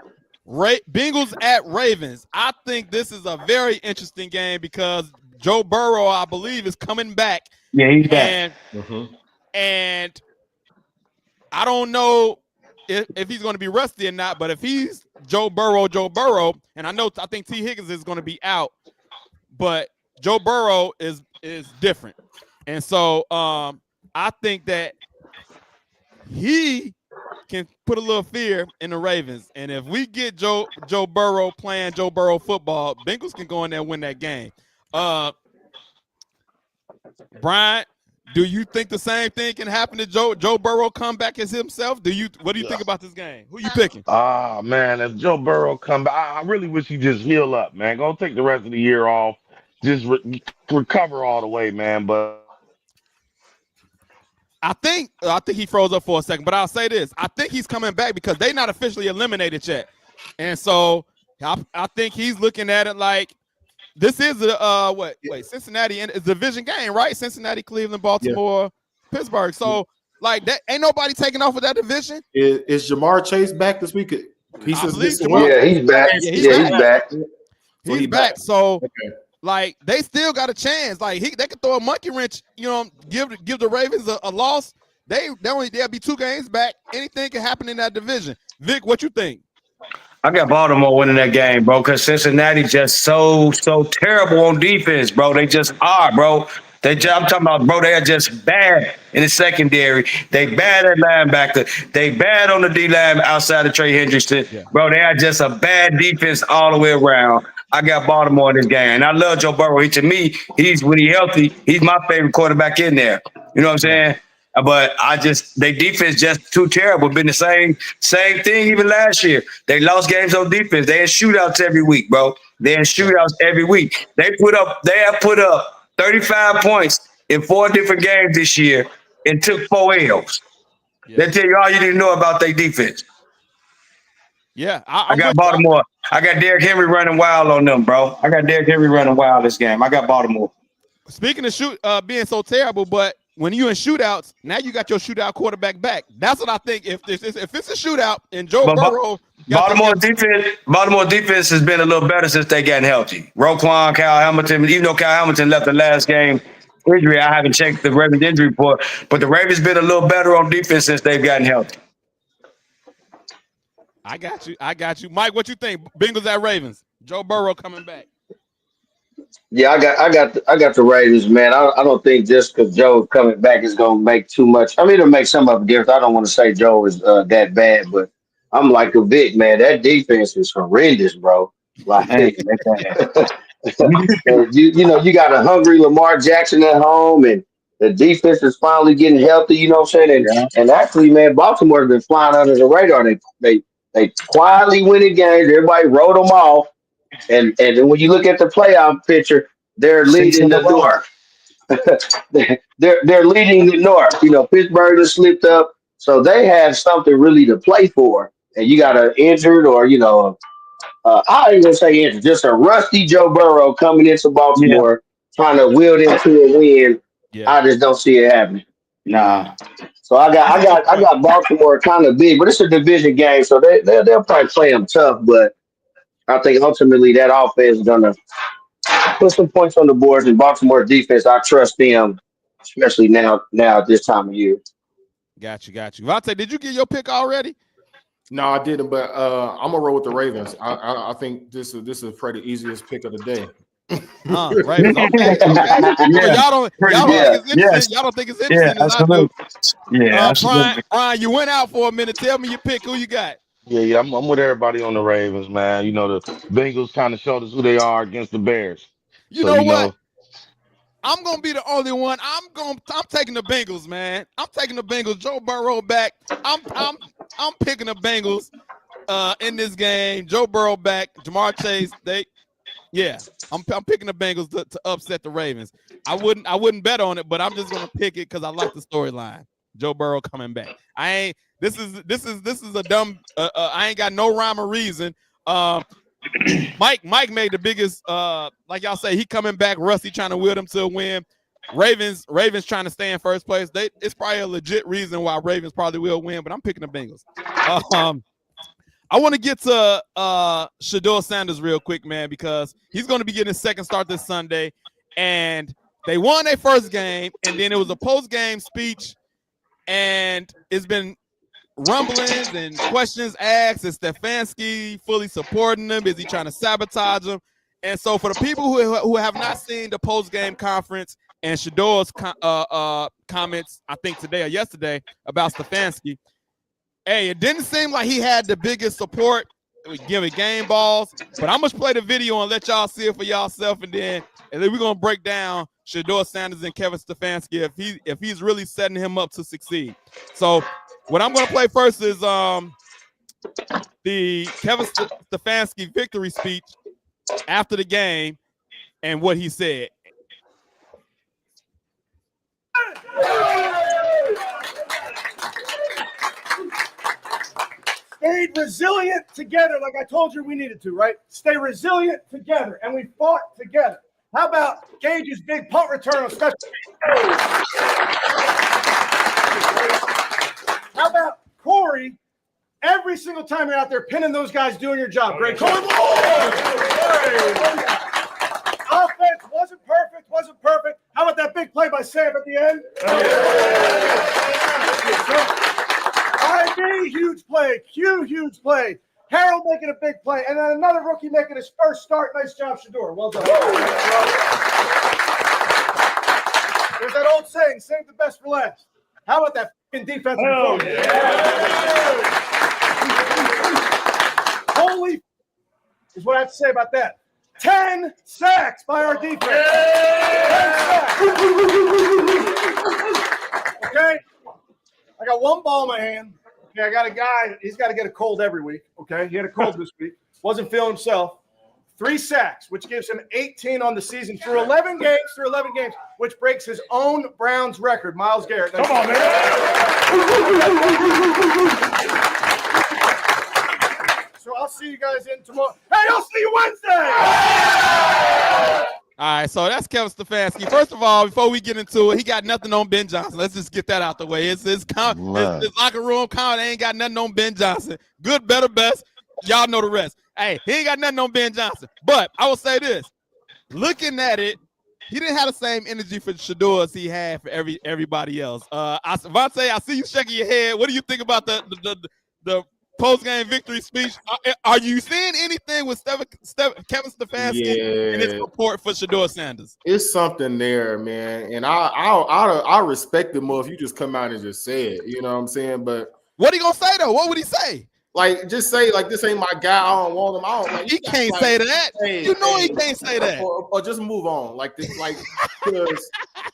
Speaker 1: Bengals at Ravens. I think this is a very interesting game because Joe Burrow, I believe, is coming back.
Speaker 3: Yeah, he's back.
Speaker 1: And I don't know if he's going to be rusty or not. But if he's Joe Burrow, and I think T. Higgins is going to be out, but Joe Burrow is different, and so I think that he can put a little fear in the Ravens. And if we get Joe Burrow playing Joe Burrow football, Bengals can go in there and win that game. Brian, do you think the same thing can happen to Joe Burrow come back as himself? What do you think about this game? Who you picking?
Speaker 2: Ah, man, if Joe Burrow come back, I really wish he just heal up, man. Go take the rest of the year off. Just recover all the way, man. But
Speaker 1: I think he froze up for a second, but I'll say this. I think he's coming back because they're not officially eliminated yet. And so I think he's looking at it like this is Cincinnati, and it's a division game, right? Cincinnati, Cleveland, Baltimore, Pittsburgh. So like that ain't nobody taking off of that division.
Speaker 4: Is Jamar Chase back this week? He says
Speaker 6: yeah, he's back. He's back.
Speaker 1: He's back. So like they still got a chance. Like they could throw a monkey wrench, give the Ravens a loss. They'll be 2 games back. Anything can happen in that division. Vic, what you think?
Speaker 3: I got Baltimore winning that game, bro, because Cincinnati just so terrible on defense, bro. They just are, bro. I'm talking about, bro, they are just bad in the secondary. They bad at linebacker. They bad on the D-line outside of Trey Hendrickson. Yeah. Bro, they are just a bad defense all the way around. I got Baltimore in this game. And I love Joe Burrow. To me, when he's healthy, he's my favorite quarterback in there. You know what I'm saying? But their defense just too terrible. Been the same thing even last year. They lost games on defense. They had shootouts every week, bro. They have put up 35 points in 4 different games this year and took 4 L's. Yeah. They tell you all you need to know about their defense.
Speaker 1: Yeah,
Speaker 3: I got Baltimore. I got Derrick Henry running wild on them, bro. I got Derrick Henry running wild this game. I got Baltimore.
Speaker 1: Speaking of being so terrible, but when you in shootouts, now you got your shootout quarterback back. That's what I think. If it's a shootout and Joe Burrow,
Speaker 3: Baltimore defense has been a little better since they gotten healthy. Roquan, Kyle Hamilton, even though Kyle Hamilton left the last game injury, I haven't checked the Ravens injury report, but the Ravens been a little better on defense since they've gotten healthy.
Speaker 1: I got you, Mike. What you think? Bengals at Ravens. Joe Burrow coming back.
Speaker 6: Yeah, I got the Raiders, man. I don't think just because Joe coming back is gonna make too much. I mean, it'll make some of a difference. I don't want to say Joe is that bad, but I'm like a Vic, man. That defense is horrendous, bro. Like you got a hungry Lamar Jackson at home, and the defense is finally getting healthy. You know what I'm saying? And actually, man, Baltimore's been flying under the radar. They quietly winning games. Everybody wrote them off. And then when you look at the playoff picture, they're leading the North. they're leading the North. Pittsburgh has slipped up, so they have something really to play for. And you got an injured or I ain't gonna say injured, just a rusty Joe Burrow coming into Baltimore trying to wield into a win. Yeah. I just don't see it happening.
Speaker 3: Nah.
Speaker 6: So I got Baltimore kind of big, but it's a division game, so they'll probably play them tough, but I think ultimately that offense is going to put some points on the board. And Baltimore defense, I trust them, especially now at this time of year.
Speaker 1: Got you. Vontae, did you get your pick already?
Speaker 4: No, I didn't, but I'm gonna roll with the Ravens. I think this is probably the easiest pick of the day.
Speaker 1: Ravens. Okay. Y'all don't think it's interesting as I do. Yeah, Brian, you went out for a minute. Tell me your pick. Who you got?
Speaker 2: Yeah, I'm with everybody on the Ravens, man. The Bengals kind of showed us who they are against the Bears.
Speaker 1: You know what? I'm gonna be the only one. I'm taking the Bengals, man. I'm taking the Bengals. Joe Burrow back. I'm picking the Bengals in this game. Joe Burrow back. Jamar Chase. I'm picking the Bengals to upset the Ravens. I wouldn't bet on it, but I'm just gonna pick it because I like the storyline. Joe Burrow coming back. This is a dumb. I ain't got no rhyme or reason. Mike made the biggest. Like y'all say, he coming back rusty, trying to will them to a win. Ravens trying to stay in first place. It's probably a legit reason why Ravens probably will win, but I'm picking the Bengals. I want to get to Shedeur Sanders real quick, man, because he's going to be getting his second start this Sunday, and they won their first game, and then it was a post-game speech, and it's been rumblings and questions asked. Is Stefanski fully supporting him? Is he trying to sabotage him? And so for the people who have not seen the post-game conference and Shador's comments, I think today or yesterday about Stefanski, hey, it didn't seem like he had the biggest support giving game balls, but I'm going to play the video and let y'all see it for yourself, and then we're going to break down Shador Sanders and Kevin Stefanski if he's really setting him up to succeed. So what I'm going to play first is the Kevin Stefanski victory speech after the game and what he said.
Speaker 7: Stayed resilient together like I told you we needed to, right? Stay resilient together, and we fought together. How about Gage's big punt return on special teams? How about Corey? Every single time you're out there pinning those guys doing your job. Great. Corey, offense wasn't perfect. How about that big play by Sam at the end? R&B, huge play. Q, huge play. Harold making a big play. And then another rookie making his first start. Nice job, Shador. Well done. There's that old saying, save the best for last. How about that f***ing defensive performance? Holy is what I have to say about that. 10 sacks by our defense. 10 sacks. Okay? I got one ball in my hand. Okay, I got a guy, he's got to get a cold every week. Okay, he had a cold this week. Wasn't feeling himself. 3 sacks, which gives him 18 on the season through 11 games, which breaks his own Browns record. Myles Garrett. Come on, man. So I'll see you guys in tomorrow. Hey, I'll see you Wednesday.
Speaker 1: All right, so that's Kevin Stefanski. First of all, before we get into it, he got nothing on Ben Johnson. Let's just get that out the way. His locker room comment ain't got nothing on Ben Johnson. Good, better, best. Y'all know the rest. Hey, he ain't got nothing on Ben Johnson. But I will say this. Looking at it, he didn't have the same energy for Shador as he had for everybody else. Vontae, I see you shaking your head. What do you think about the post-game victory speech? Are you seeing anything with Kevin Stefanski and his support for Shador Sanders?
Speaker 4: It's something there, man. And I respect it more if you just come out and just say it. You know what I'm saying? But
Speaker 1: what he gonna say though? What would he say?
Speaker 4: Like, just say like, this ain't my guy. I don't want him. I don't. Like,
Speaker 1: he can't say that. You know he can't say that.
Speaker 4: Or just move on. Like this, like because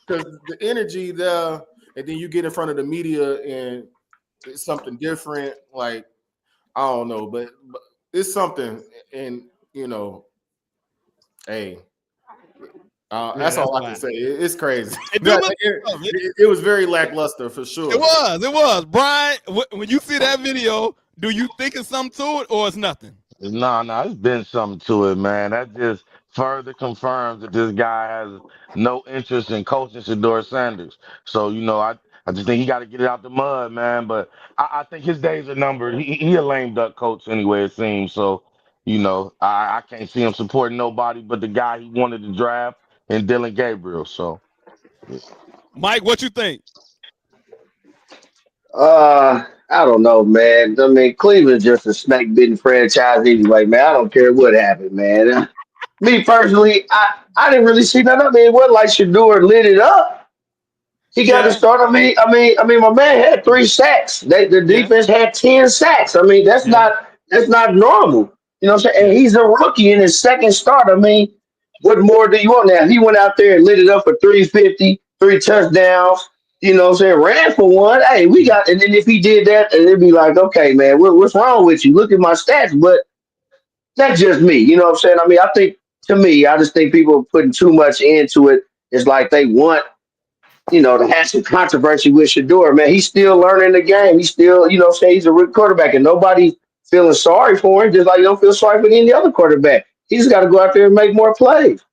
Speaker 4: the energy there, and then you get in front of the media and it's something different. Like, I don't know, but it's something, and you know, hey, that's all I can say. It's crazy. It was very lackluster for sure.
Speaker 1: It was. Brian, when you see that video, do you think it's something to it or it's nothing?
Speaker 2: No, it's been something to it, man. That just further confirms that this guy has no interest in coaching Shador Sanders. So, you know, I just think he got to get it out the mud, man. But I think his days are numbered. He a lame duck coach anyway, it seems. So, you know, I can't see him supporting nobody but the guy he wanted to draft and Dylan Gabriel. So, yeah.
Speaker 1: Mike, what you think?
Speaker 6: I don't know, man. I mean, Cleveland's just a snake-bitten franchise anyway, man. I don't care what happened, man. Me personally, I didn't really see nothing. I mean, it wasn't like Shador lit it up. He got to start. I mean, my man had 3 sacks. The defense had 10 sacks. I mean, that's not normal. You know what I'm saying? And he's a rookie in his second start. I mean, what more do you want now? He went out there and lit it up for 350, 3 touchdowns. You know what I'm saying? Ran for one. Hey, we got, and then if he did that, and it'd be like, okay, man, what's wrong with you? Look at my stats. But that's just me. You know what I'm saying? I mean, I just think people are putting too much into it. It's like they want, you know, to have some controversy with Shador. Man, he's still learning the game. He's still, you know what I'm saying, he's a rookie quarterback, and nobody's feeling sorry for him, just like you don't feel sorry for any other quarterback. He's got to go out there and make more plays.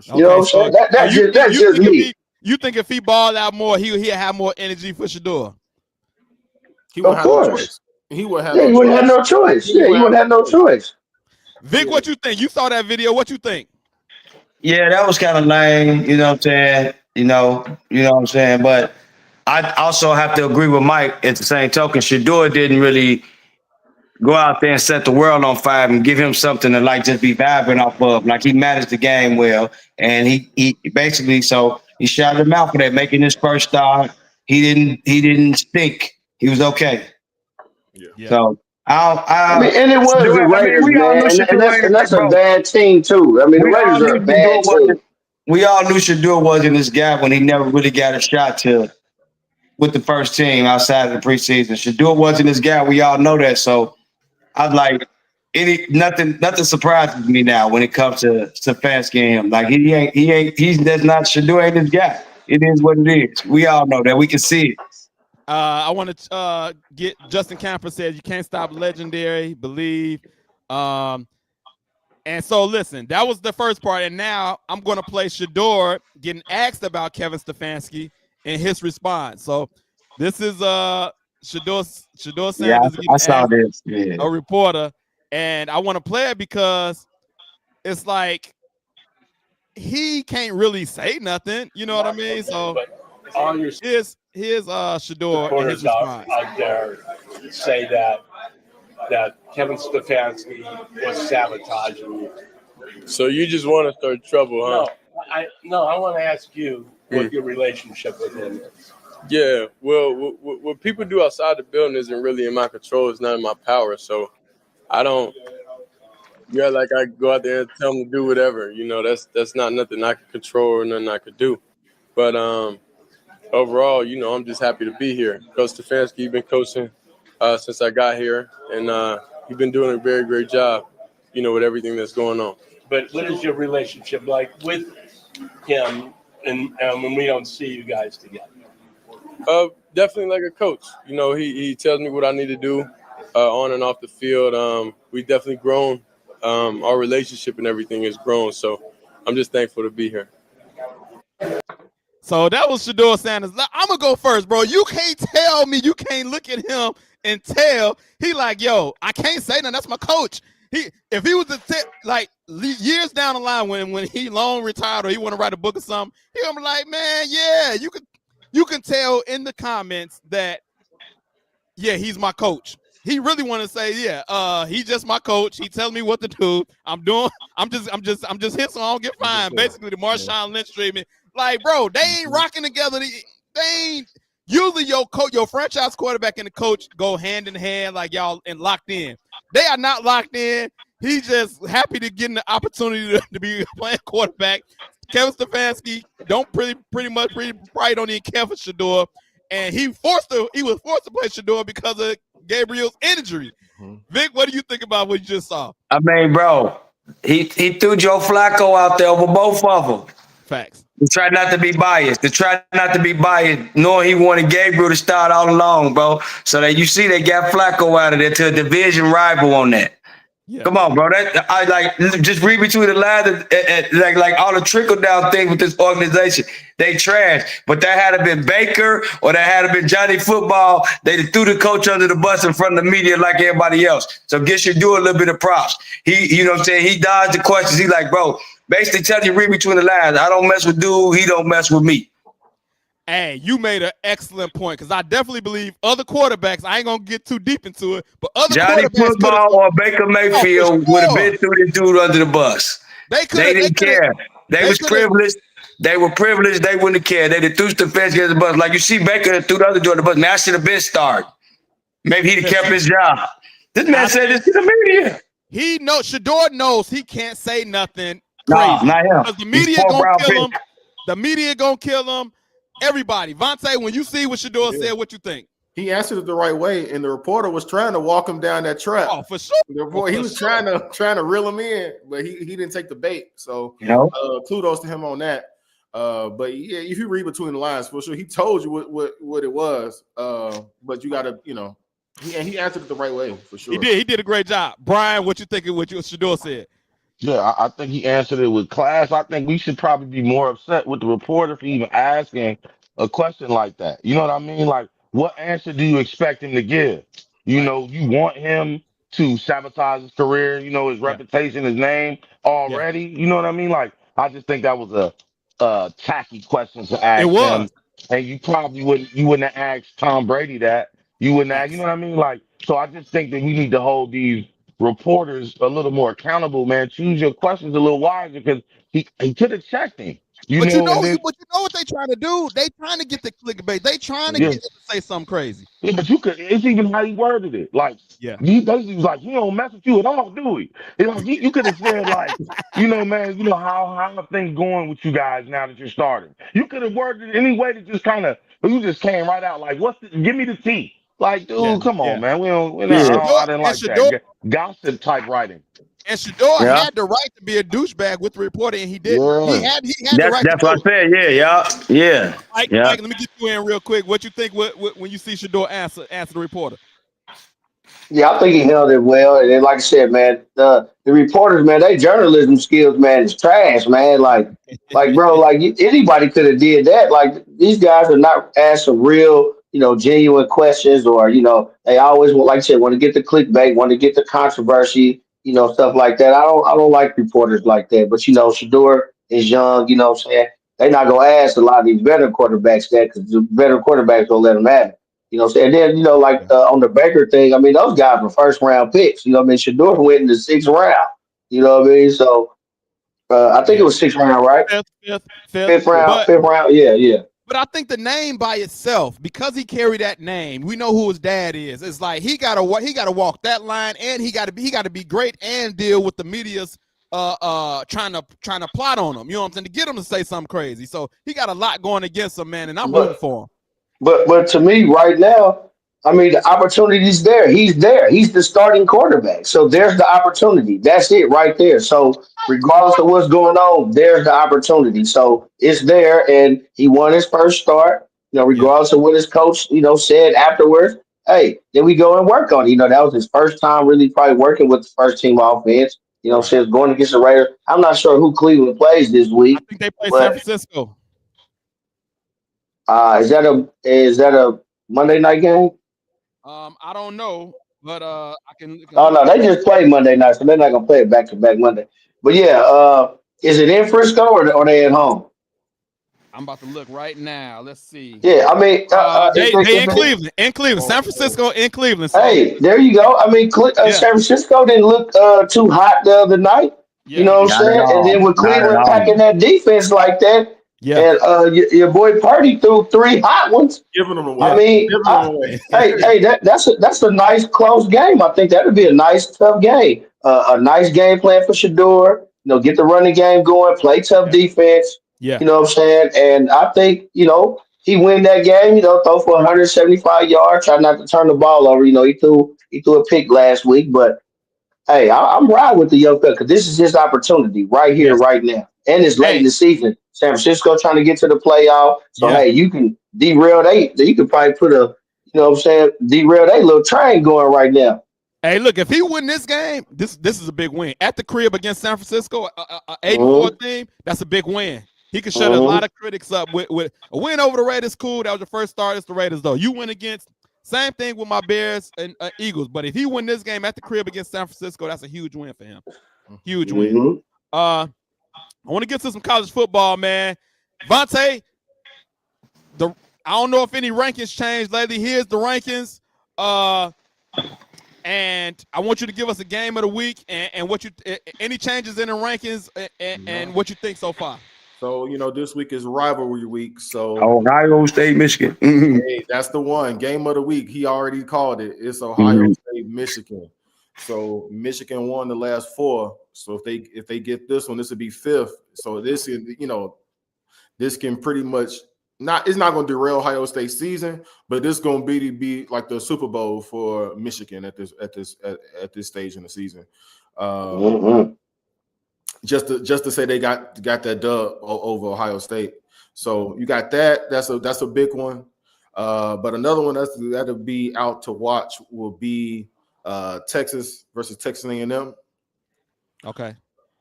Speaker 6: You know what I'm saying? That's just me.
Speaker 1: You think if he balled out more, he'll have more energy for Shador?
Speaker 4: He would have no choice. He would have
Speaker 6: no choice. Yeah, he would have no choice.
Speaker 1: Vic, what you think? You saw that video. What you think?
Speaker 3: Yeah, that was kind of lame. You know what I'm saying? You know what I'm saying? But I also have to agree with Mike at the same token. Shador didn't really go out there and set the world on fire and give him something to like just be vibing off of. Like he managed the game well, and he basically so he shouted him out for that, making his first start. He didn't stink. He was okay.
Speaker 1: Yeah.
Speaker 3: So
Speaker 6: I mean, and it was the
Speaker 3: Shador, I mean,
Speaker 6: Raiders,
Speaker 3: we all
Speaker 6: man,
Speaker 3: knew
Speaker 6: and
Speaker 3: Shador
Speaker 6: that's
Speaker 3: ain't like,
Speaker 6: a
Speaker 3: bro.
Speaker 6: bad team too. I mean, the
Speaker 3: We all
Speaker 6: Raiders
Speaker 3: knew
Speaker 6: are a
Speaker 3: Shador
Speaker 6: bad
Speaker 3: wasn't.
Speaker 6: team.
Speaker 3: We all knew Shador wasn't this guy when he never really got a shot to with the first team outside of the preseason. Shador wasn't this guy. We all know that. So I'm like, nothing surprises me now when it comes to Stefanski and him. Like that's not Shador ain't this guy. It is what it is. We all know that. We can see it.
Speaker 1: I want to get Justin Camper says you can't stop legendary, believe. And so listen, that was the first part. And now I'm going to play Shador getting asked about Kevin Stefanski and his response. So this is Shador
Speaker 3: Yeah,
Speaker 1: Sanders
Speaker 3: I
Speaker 1: getting
Speaker 3: saw
Speaker 1: asked
Speaker 3: this. Yeah.
Speaker 1: a reporter. And I want to play it because it's like he can't really say nothing. You know what I mean? So
Speaker 8: all your
Speaker 1: here's Shador and his
Speaker 8: supporters out,
Speaker 1: response.
Speaker 8: out there say that Kevin Stefanski was sabotaging you.
Speaker 9: So you just want to start trouble, huh?
Speaker 8: No, I want to ask you what your relationship with him is.
Speaker 9: Yeah. Well, what people do outside the building isn't really in my control. It's not in my power. So I don't. Yeah, like I go out there and tell them to do whatever. You know, that's not nothing I can control or nothing I could do. But overall, you know, I'm just happy to be here. Coach Stefanski, been coaching since I got here, and he's been doing a very great job. You know, with everything that's going on.
Speaker 8: But what is your relationship like with him and when we don't see you guys together?
Speaker 9: Definitely like a coach. You know, he tells me what I need to do on and off the field. We definitely grown. Our relationship and everything has grown. So I'm just thankful to be here.
Speaker 1: So that was Shador Sanders. I'm gonna go first, bro. You can't tell me you can't look at him and tell he like, yo, I can't say nothing. That's my coach. If he was like years down the line when he long retired or he want to write a book or something, he gonna be like, man, yeah, you can tell in the comments that yeah, he's my coach. He really want to say, yeah, he's just my coach. He tells me what to do. I'm just here so I don't get fined. Basically, the Marshawn Lynch treatment. Like, bro, they ain't rocking together. They ain't usually your franchise quarterback and the coach go hand in hand, like y'all and locked in. They are not locked in. He's just happy to get the opportunity to be playing quarterback. Kevin Stefanski probably don't even care for Shador. And he was forced to play Shador because of Gabriel's injury. Vic, what do you think about what you just saw?
Speaker 3: I mean, bro, he threw Joe Flacco out there over both of them.
Speaker 1: Facts.
Speaker 3: To try not to be biased. Knowing he wanted Gabriel to start all along, bro. So that you see they got Flacco out of there to a division rival on that. Yeah. Come on, bro. I like just read between the lines. Like all the trickle down things with this organization, they trash. But that had to been Baker or that had to been Johnny Football. They threw the coach under the bus in front of the media like everybody else. So guess you do a little bit of props. You know what I'm saying? He dodged the questions. He like, bro, basically telling you read between the lines. I don't mess with dude. He don't mess with me.
Speaker 1: Hey, you made an excellent point because I definitely believe other quarterbacks, I ain't going to get too deep into it, but other
Speaker 3: Johnny
Speaker 1: quarterbacks
Speaker 3: Football or Baker Mayfield would have been through this dude under the bus. They didn't care. They was privileged. They were privileged. They wouldn't care. They'd have threw Stefanski under the bus. Like you see Baker threw the other dude under the bus. Man, I should have been started. Maybe he'd have kept his job. This man said this to the media.
Speaker 1: Shador knows he can't say nothing
Speaker 3: crazy.
Speaker 1: No,
Speaker 3: not him.
Speaker 1: Because the media going to kill him. The media going to kill him. Everybody. Vontae, when you see what Shador said, what you think?
Speaker 4: He answered it the right way, and the reporter was trying to walk him down that track.
Speaker 1: Oh, for sure.
Speaker 4: He was trying to reel him in, but he didn't take the bait. So kudos to him on that. But yeah, if you read between the lines, for sure, he told you what it was. But you got to, he answered it the right way for sure.
Speaker 1: He did a great job. Brian, what you think of what Shador said?
Speaker 2: Yeah, I think he answered it with class. I think we should probably be more upset with the reporter for even asking a question like that. You know what I mean? Like, what answer do you expect him to give? You know, you want him to sabotage his career, his reputation, his name already. You know what I mean? Like, I just think that was a tacky question to ask him. and you probably wouldn't have asked Tom Brady that. You wouldn't ask, you know
Speaker 1: Facts.
Speaker 2: what I mean? Like, so I just think that we need to hold these reporters a little more accountable, man. Choose your questions a little wiser because he could have checked him, you
Speaker 1: But you
Speaker 2: know,
Speaker 1: know,
Speaker 2: and then
Speaker 1: but you know what they trying to do? They trying to get the clickbait. They trying to
Speaker 2: yeah.
Speaker 1: get him to say something crazy.
Speaker 2: Yeah, but you could. It's even how he worded it. Like
Speaker 1: Yeah.
Speaker 2: he basically was like, "He don't mess with you at all, do he?" You know, you could have said like, "You know, man, you know how are things going with you guys now that you're starting?" You could have worded it any way to just kind of. You just came right out like, "What's the? Give me the tea." Like,
Speaker 1: Yeah.
Speaker 2: dude, come on,
Speaker 1: Yeah.
Speaker 2: man. We don't. We
Speaker 1: And
Speaker 2: not,
Speaker 3: Yeah,
Speaker 1: Shador
Speaker 2: I didn't
Speaker 1: and
Speaker 2: like
Speaker 1: Shador
Speaker 2: that gossip type writing.
Speaker 1: and Shador
Speaker 3: yeah.
Speaker 1: had the right to be a douchebag with the reporter, and he didn't.
Speaker 2: Yeah.
Speaker 1: He had the right to
Speaker 3: That's what
Speaker 1: do
Speaker 3: I
Speaker 1: it.
Speaker 3: said. Yeah, yeah, yeah, yeah.
Speaker 1: Mike, let me get you in real quick. What you think when you see Shador answer the reporter?
Speaker 6: Yeah, I think he held it well. And then, like I said, man, the reporters, man, they journalism skills, man, is trash, man. Like, bro, like anybody could have did that. Like, these guys are not asked some real, genuine questions, or they always want, like I said, want to get the clickbait, want to get the controversy, stuff like that. I don't like reporters like that. But Shador is young. What I'm saying, they're not gonna ask a lot of these veteran quarterbacks that, because the veteran quarterbacks don't let them have it. What I'm saying? Then, like on the Baker thing, I mean, those guys were first round picks. What I mean? Shador went in the sixth round. You know what I mean? So I think it
Speaker 1: Yeah.
Speaker 6: was sixth round, right?
Speaker 1: Fifth.
Speaker 6: Fifth round,
Speaker 1: But
Speaker 6: fifth round. Yeah, yeah.
Speaker 1: I think the name by itself, because he carried that name, we know who his dad is. It's like he gotta walk that line, and he gotta be great and deal with the media's trying to plot on him. You know what I'm saying? To get him to say something crazy. So he got a lot going against him, man, and I'm rooting
Speaker 6: But
Speaker 1: for him.
Speaker 6: but to me, right now, I mean, the opportunity's there. He's there. He's the starting quarterback. So there's the opportunity. That's it right there. So regardless of what's going on, there's the opportunity. So it's there, and he won his first start.
Speaker 1: Yeah.
Speaker 6: Regardless of what his coach, said afterwards. Hey, then we go and work on it. That was his first time really probably working with the first team offense.
Speaker 1: Right.
Speaker 6: Since going against the Raiders. I'm not sure who Cleveland plays this
Speaker 1: I
Speaker 6: week,
Speaker 1: think they play San
Speaker 6: but
Speaker 1: Francisco.
Speaker 6: is that a Monday night game?
Speaker 1: I don't know, but I can
Speaker 6: Oh
Speaker 1: look
Speaker 6: no,
Speaker 1: it up.
Speaker 6: they just played Monday night, so they're not gonna play it back to back Monday. But yeah, is it in Frisco, or they at home?
Speaker 1: I'm about to look right now. Let's see.
Speaker 6: Yeah, I mean, if
Speaker 1: They
Speaker 6: they,
Speaker 1: they
Speaker 6: if
Speaker 1: in
Speaker 6: they,
Speaker 1: Cleveland, San Francisco in Cleveland. So
Speaker 6: hey, there you go. I mean,
Speaker 1: yeah,
Speaker 6: San Francisco didn't look too hot the other night. You
Speaker 1: yeah,
Speaker 6: know what I'm
Speaker 3: Not at
Speaker 6: saying? And
Speaker 3: all.
Speaker 6: then with
Speaker 3: Not at
Speaker 6: Cleveland
Speaker 3: all.
Speaker 6: packing that defense like that,
Speaker 1: yeah,
Speaker 6: and your boy Purdy threw three hot ones.
Speaker 4: Giving them
Speaker 6: I
Speaker 4: away.
Speaker 1: yeah.
Speaker 6: mean,
Speaker 4: Giving them away.
Speaker 6: that's a nice close game. I think that'd be a nice tough game. A nice game plan for Shador. Get the running game going, play tough defense.
Speaker 1: Yeah.
Speaker 6: You know what I'm saying? And I think he win that game. Throw for 175 yards. Try not to turn the ball over. He threw a pick last week, but hey, I'm riding with the young fella because this is his opportunity right here,
Speaker 1: Yes.
Speaker 6: right now. And it's late in
Speaker 1: Hey,
Speaker 6: the season. San Francisco trying to get to the playoff. So
Speaker 1: yeah.
Speaker 6: hey, you can derail they. You could probably put what I'm saying, derail they little train going right now.
Speaker 1: Hey, look, if he win this game, this is a big win. At the crib against San Francisco, 8-4
Speaker 6: Mm-hmm.
Speaker 1: team, that's a big win. He could shut a lot
Speaker 6: Mm-hmm.
Speaker 1: of critics up with a win over the Raiders. Cool, that was your first start. It's the Raiders though. You win against same thing with my Bears and Eagles. But if he win this game at the crib against San Francisco, that's a huge win for him. Huge win.
Speaker 6: Mm-hmm.
Speaker 1: I want to get to some college football, man. Vontae, I don't know if any rankings changed lately. Here's the rankings. And I want you to give us a game of the week and what you any changes in the rankings and what you think so far.
Speaker 4: So this week is rivalry week. So
Speaker 3: Ohio State, Michigan.
Speaker 4: hey, that's the one game of the week. He already called it. It's Ohio State, Michigan. So Michigan won the last four. So if they get this one, this would be fifth. So this is this can pretty much it's not going to derail Ohio State season, but this going to be like the Super Bowl for Michigan at this stage in the season.
Speaker 6: Mm-hmm.
Speaker 4: Just to say they got that dub over Ohio State. So you got that. That's a big one. But another one that'll be out to watch will be Texas versus Texas A&M.
Speaker 1: Okay.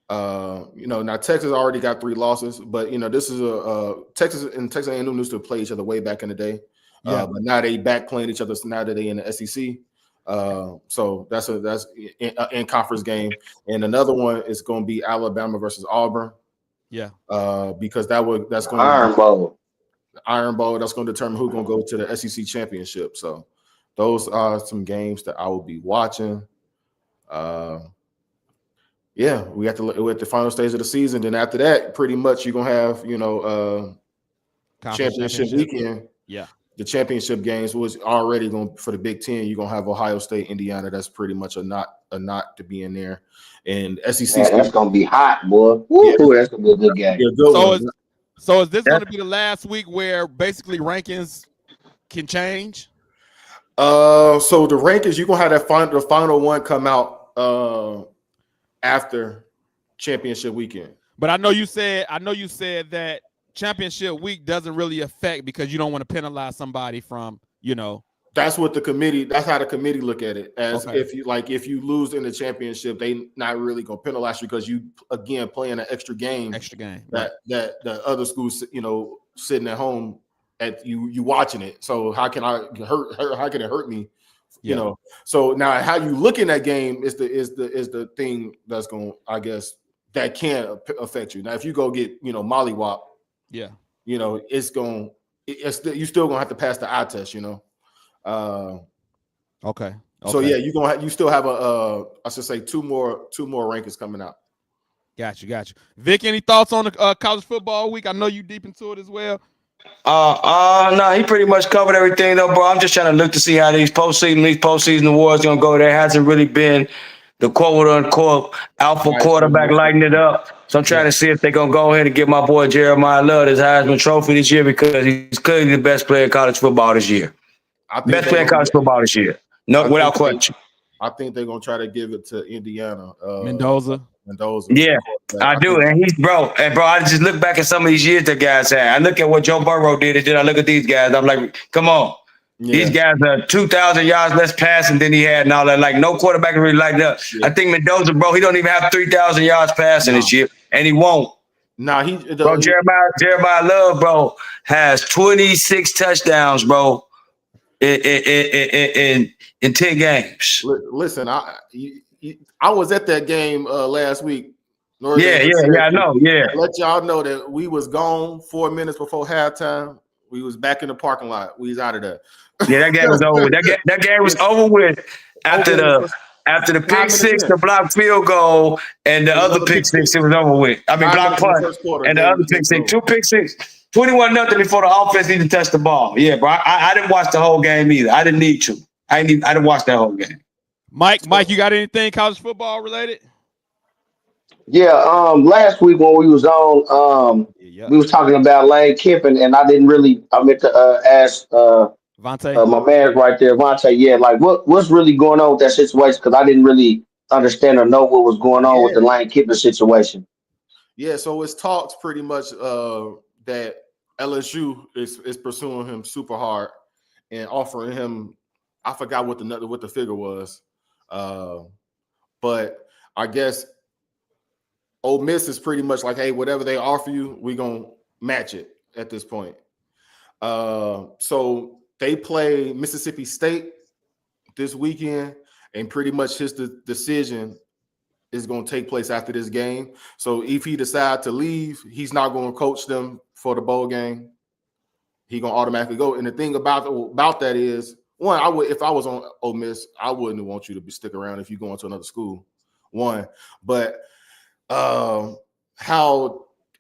Speaker 4: Now Texas already got 3 losses, but this is Texas and Texas A&M used to play each other way back in the day.
Speaker 1: Yeah.
Speaker 4: But now they back playing each other. So now that they in the SEC. So that's in conference game, and another one is going to be Alabama versus Auburn.
Speaker 1: Yeah.
Speaker 4: Because that's going to
Speaker 6: Iron Bowl.
Speaker 4: Iron Bowl. That's going to determine who's going to go to the SEC championship. So those are some games that I will be watching. Yeah, we're at the final stage of the season. Then after that, pretty much you're gonna have championship weekend.
Speaker 1: Yeah,
Speaker 4: the championship games was already going for the Big Ten. You're gonna have Ohio State, Indiana. That's pretty much a not to be in there. And SEC,
Speaker 6: Man, that's gonna be hot, boy. Woo, that's gonna be a good game.
Speaker 1: So is this going to be the last week where basically rankings can change?
Speaker 4: So the rankings, you're gonna have the final one come out after championship weekend.
Speaker 1: But I know you said that championship week doesn't really affect because you don't want to penalize somebody from,
Speaker 4: That's what that's how the committee look at it. As if you lose in the championship, they not really gonna penalize you because you again playing an extra game that the other schools, sitting at home at you watching it. So how can how can it hurt me?
Speaker 1: Yeah.
Speaker 4: So now how you look in that game is the thing that's going, I guess, that can affect you. Now if you go get mollywop, it's you still gonna have to pass the eye test.
Speaker 1: Okay.
Speaker 4: So yeah, you still have I should say two more rankings coming out.
Speaker 1: Got you. Vic, any thoughts on the college football week? I know you deep into it as well.
Speaker 3: No, he pretty much covered everything though, bro. I'm just trying to look to see how these postseason awards gonna go. There hasn't really been the quote unquote alpha quarterback lighting it up. So I'm trying to see if they're gonna go ahead and give my boy Jeremiah Love his Heisman Trophy this year because he's clearly the best player in college football this year. Best player in college football this year. No, without question.
Speaker 4: I think they're gonna try to give it to Indiana.
Speaker 1: Mendoza.
Speaker 3: Yeah, I do. And I just look back at some of these years that guys had. I look at what Joe Burrow did, and then I look at these guys. I'm like, come on. Yeah. These guys are 2,000 yards less passing than he had and all that. Like, no quarterback really like that. Yeah. I think Mendoza, bro, he don't even have 3,000 yards passing this year, and he won't. Jeremiah Love, bro, has 26 touchdowns, bro, in 10 games.
Speaker 4: Listen, I was at that game last week.
Speaker 3: Yeah, I know. Yeah,
Speaker 4: I let y'all know that we was gone 4 minutes before halftime. We was back in the parking lot. We was out of there.
Speaker 3: Yeah, that game was over with. That game was over with after the pick six, the block field goal, and the other pick six. It was over with. I mean, block punt and the other pick six. 2 pick six. 21-0 before the offense even touched the ball. Yeah, bro. I didn't watch the whole game either. I didn't need to. I didn't watch that whole game.
Speaker 1: Mike, you got anything college football related?
Speaker 6: Yeah, last week when we was on, we was talking about Lane Kiffin, and I meant to ask
Speaker 1: Vontae,
Speaker 6: my man right there, Vontae. Yeah, like what's really going on with that situation? Because I didn't really understand or know what was going on with the Lane Kiffin situation.
Speaker 4: Yeah, so it's talks pretty much that LSU is pursuing him super hard and offering him. I forgot what the figure was, but I guess Ole Miss is pretty much like, hey, whatever they offer you, we gonna match it at this point. So they play Mississippi State this weekend, and pretty much his decision is going to take place after this game. So if he decides to leave, he's not going to coach them for the bowl game. He's going to automatically go. And the thing about that is, one, if I was on Ole Miss, I wouldn't want you to stick around if you go into another school. One, but how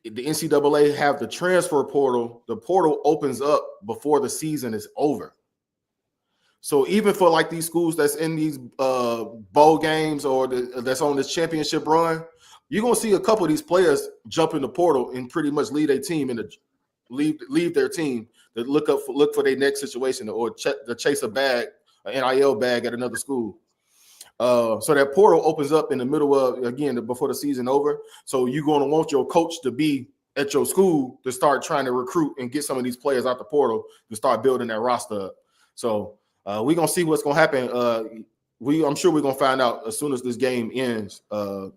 Speaker 4: the NCAA have the transfer portal, the portal opens up before the season is over. So even for like these schools that's in these bowl games or that's on this championship run, you're gonna see a couple of these players jump in the portal and pretty much leave their team leave their team to look for their next situation or to chase a bag, an NIL bag at another school. So that portal opens up in the middle of, again, before the season over. So you're going to want your coach to be at your school to start trying to recruit and get some of these players out the portal to start building that roster up. So we're going to see what's going to happen. I'm sure we're going to find out as soon as this game ends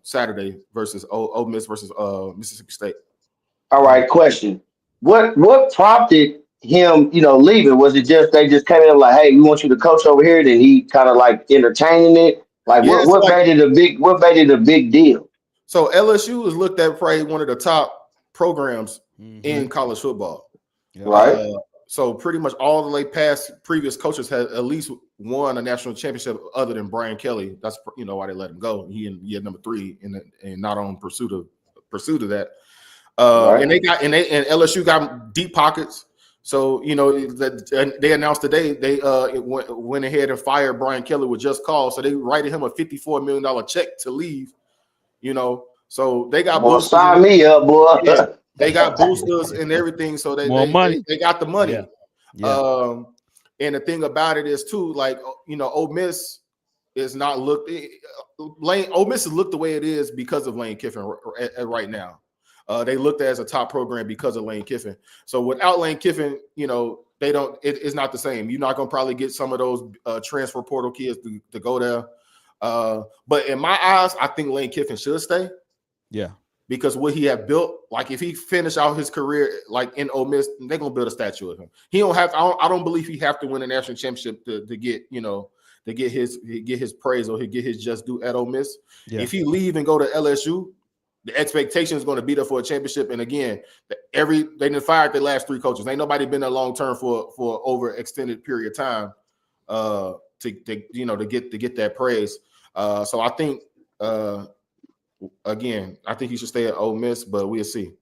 Speaker 4: Saturday versus Ole Miss versus Mississippi State.
Speaker 6: All right, question. What prompted him, leaving? Was it just they just came in like, hey, we want you to coach over here? Then he kind of like entertaining it? Like what made it a big deal?
Speaker 4: So LSU is looked at probably one of the top programs in college football.
Speaker 1: Yeah.
Speaker 6: Right.
Speaker 4: So pretty much all the late past previous coaches had at least won a national championship other than Brian Kelly. That's why they let him go. He had number 3 and not on pursuit of that.
Speaker 6: Right.
Speaker 4: And LSU got deep pockets. So that they announced today they went ahead and fired Brian Kelly with just cause. So they writed him a $54 million check to leave. So they got
Speaker 6: Boy,
Speaker 4: boosters.
Speaker 6: sign me up, boy.
Speaker 4: Yeah, they got boosters and everything. So
Speaker 1: More money.
Speaker 4: they got the money.
Speaker 1: Yeah.
Speaker 4: And the thing about it is too, like Ole Miss is not looked. Ole Miss has looked the way it is because of Lane Kiffin right now. They looked at as a top program because of Lane Kiffin. So without Lane Kiffin, they don't. It's not the same. You're not gonna probably get some of those transfer portal kids to go there. But in my eyes, I think Lane Kiffin should stay.
Speaker 1: Yeah.
Speaker 4: Because what he had built, like if he finished out his career like in Ole Miss, they're gonna build a statue of him. He don't have. I don't believe he have to win a national championship to get to get his praise or he get his just due at Ole Miss.
Speaker 1: Yeah.
Speaker 4: If he leave and go to LSU, the expectation is going to be there for a championship. And again, they didn't fire the last 3 coaches. Ain't nobody been there long term for over extended period of time to get that praise. So I think. Again, I think he should stay at Ole Miss, but we'll see.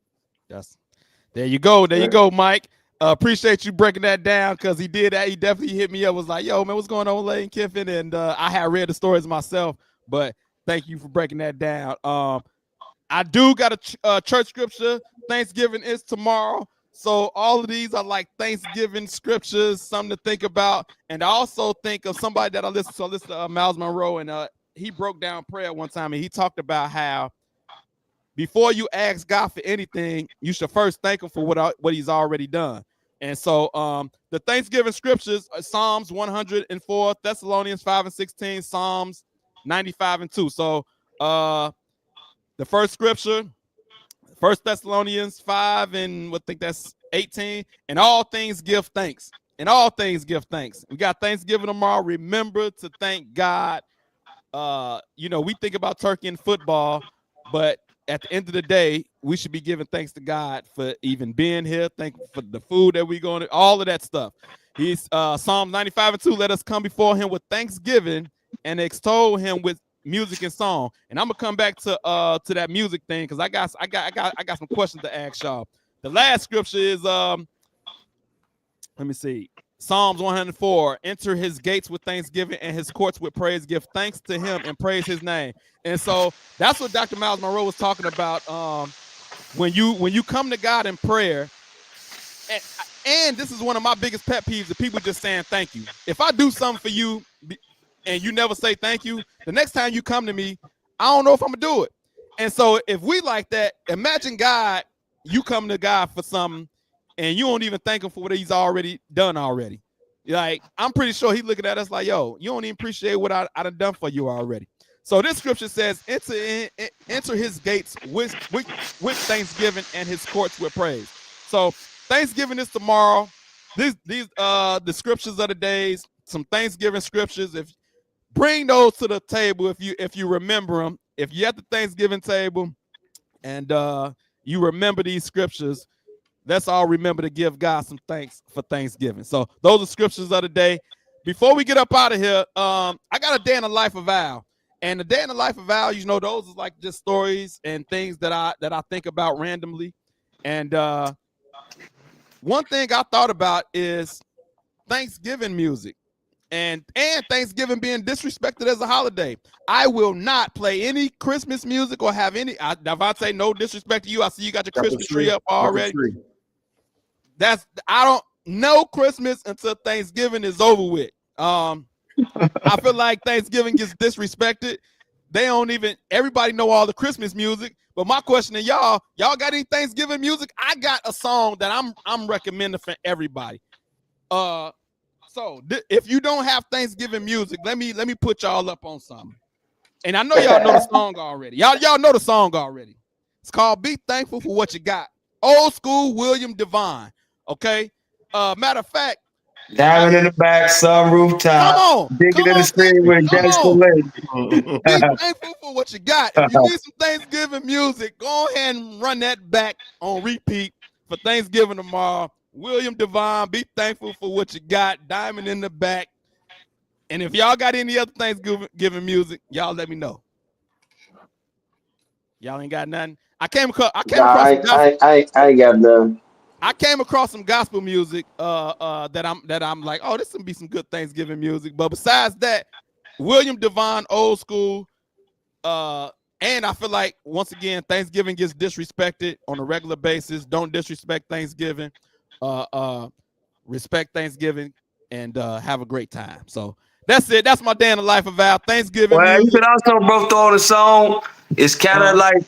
Speaker 1: There you go. There you go, Mike. Appreciate you breaking that down because he did that. He definitely hit me up. Was like, yo, man, what's going on with Lane Kiffin? And I had read the stories myself, but thank you for breaking that down. I do got a church scripture. Thanksgiving is tomorrow. So all of these are like Thanksgiving scriptures, something to think about. And I also think of somebody that I listen to. I listen to Miles Monroe, and he broke down prayer one time, and he talked about how before you ask God for anything, you should first thank him for what he's already done. And so the Thanksgiving scriptures are Psalms 104, Thessalonians 5:16, Psalms 95:2. So the first scripture, 1 Thessalonians 5 and I think that's 18. And all things give thanks. In all things give thanks. We got Thanksgiving tomorrow. Remember to thank God. We think about turkey and football, but at the end of the day, we should be giving thanks to God for even being here. Thank for the food that we're going to, all of that stuff. He's Psalm 95:2. Let us come before him with thanksgiving and extol him with music and song. And I'm gonna come back to that music thing because I got some questions to ask y'all. The last scripture is let me see. Psalms 104, enter his gates with thanksgiving and his courts with praise. Give thanks to him and praise his name. And so that's what Dr. Miles Monroe was talking about. When you come to God in prayer, and this is one of my biggest pet peeves of people just saying thank you. If I do something for you and you never say thank you, the next time you come to me, I don't know if I'm gonna do it. And so if we like that, imagine God, you come to God for something and you don't even thank him for what he's already done already. Like, I'm pretty sure he's looking at us like, yo, you don't even appreciate what I done done for you already. So this scripture says, enter his gates with thanksgiving and his courts with praise. So Thanksgiving is tomorrow. These the scriptures of the days, some Thanksgiving scriptures. If bring those to the table if you remember them. If you're at the Thanksgiving table and you remember these scriptures, let's all remember to give God some thanks for Thanksgiving. So those are scriptures of the day. Before we get up out of here, I got a day in the life of Al. And the day in the life of Al, those are like just stories and things that I think about randomly. And one thing I thought about is Thanksgiving music and Thanksgiving being disrespected as a holiday. I will not play any Christmas music or have any. Devontae, no disrespect to you. I see you got your Christmas tree up already. I don't know Christmas until Thanksgiving is over with. I feel like Thanksgiving gets disrespected. They don't even, everybody know all the Christmas music. But my question to y'all got any Thanksgiving music? I got a song that I'm recommending for everybody. So if you don't have Thanksgiving music, let me put y'all up on something. And I know y'all know the song already. Y'all know the song already. It's called Be Thankful for What You Got. Old school William Devine. Okay. Matter of fact,
Speaker 3: Diamond in the back, sun rooftop, digging in the stream with against the lake.
Speaker 1: Be thankful for what you got. If you need some Thanksgiving music, go ahead and run that back on repeat for Thanksgiving tomorrow. William Devon, be thankful for what you got. Diamond in the back. And if y'all got any other Thanksgiving music, y'all let me know. Y'all ain't got nothing. I came across
Speaker 6: I ain't got none.
Speaker 1: I came across some gospel music that I'm like, oh, this would be some good Thanksgiving music. But besides that, William Devon, old school. And I feel like, once again, Thanksgiving gets disrespected on a regular basis. Don't disrespect Thanksgiving. Respect Thanksgiving and have a great time. So that's it. That's my day in the life of Val. Thanksgiving
Speaker 3: Well, you
Speaker 1: music.
Speaker 3: can also bro throw on a song. It's kind of like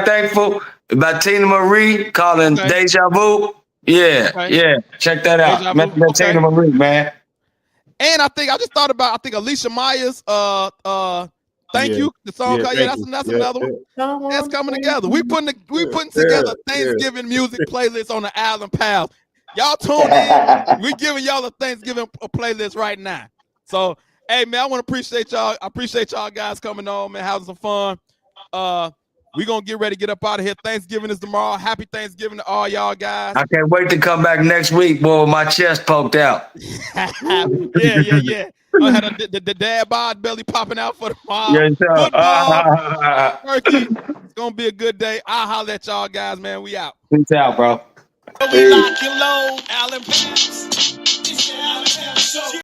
Speaker 3: Thankful by Tina Marie calling Deja Vu. Yeah, yeah. Check that out.
Speaker 1: Deja Vu. Okay.
Speaker 3: Tina Marie, man.
Speaker 1: And I just thought about Alicia Myers Thank You. The song called that's another one. That's coming together. We putting together Thanksgiving music playlist on the Allen Pals. Y'all tune in. We giving y'all a Thanksgiving playlist right now. So, hey man, I want to appreciate y'all. I appreciate y'all guys coming on, man, having some fun. We gonna get ready to get up out of here. Thanksgiving is tomorrow. Happy Thanksgiving to all y'all guys.
Speaker 3: I can't wait to come back next week, boy, with my chest poked out.
Speaker 1: yeah. I had the dad bod belly popping out for tomorrow.
Speaker 3: Yes, sir.
Speaker 1: Football, turkey. It's gonna be a good day. I'll holler at y'all guys, man. We out.
Speaker 3: Peace out, bro.
Speaker 1: We lock and load, Allen Pals.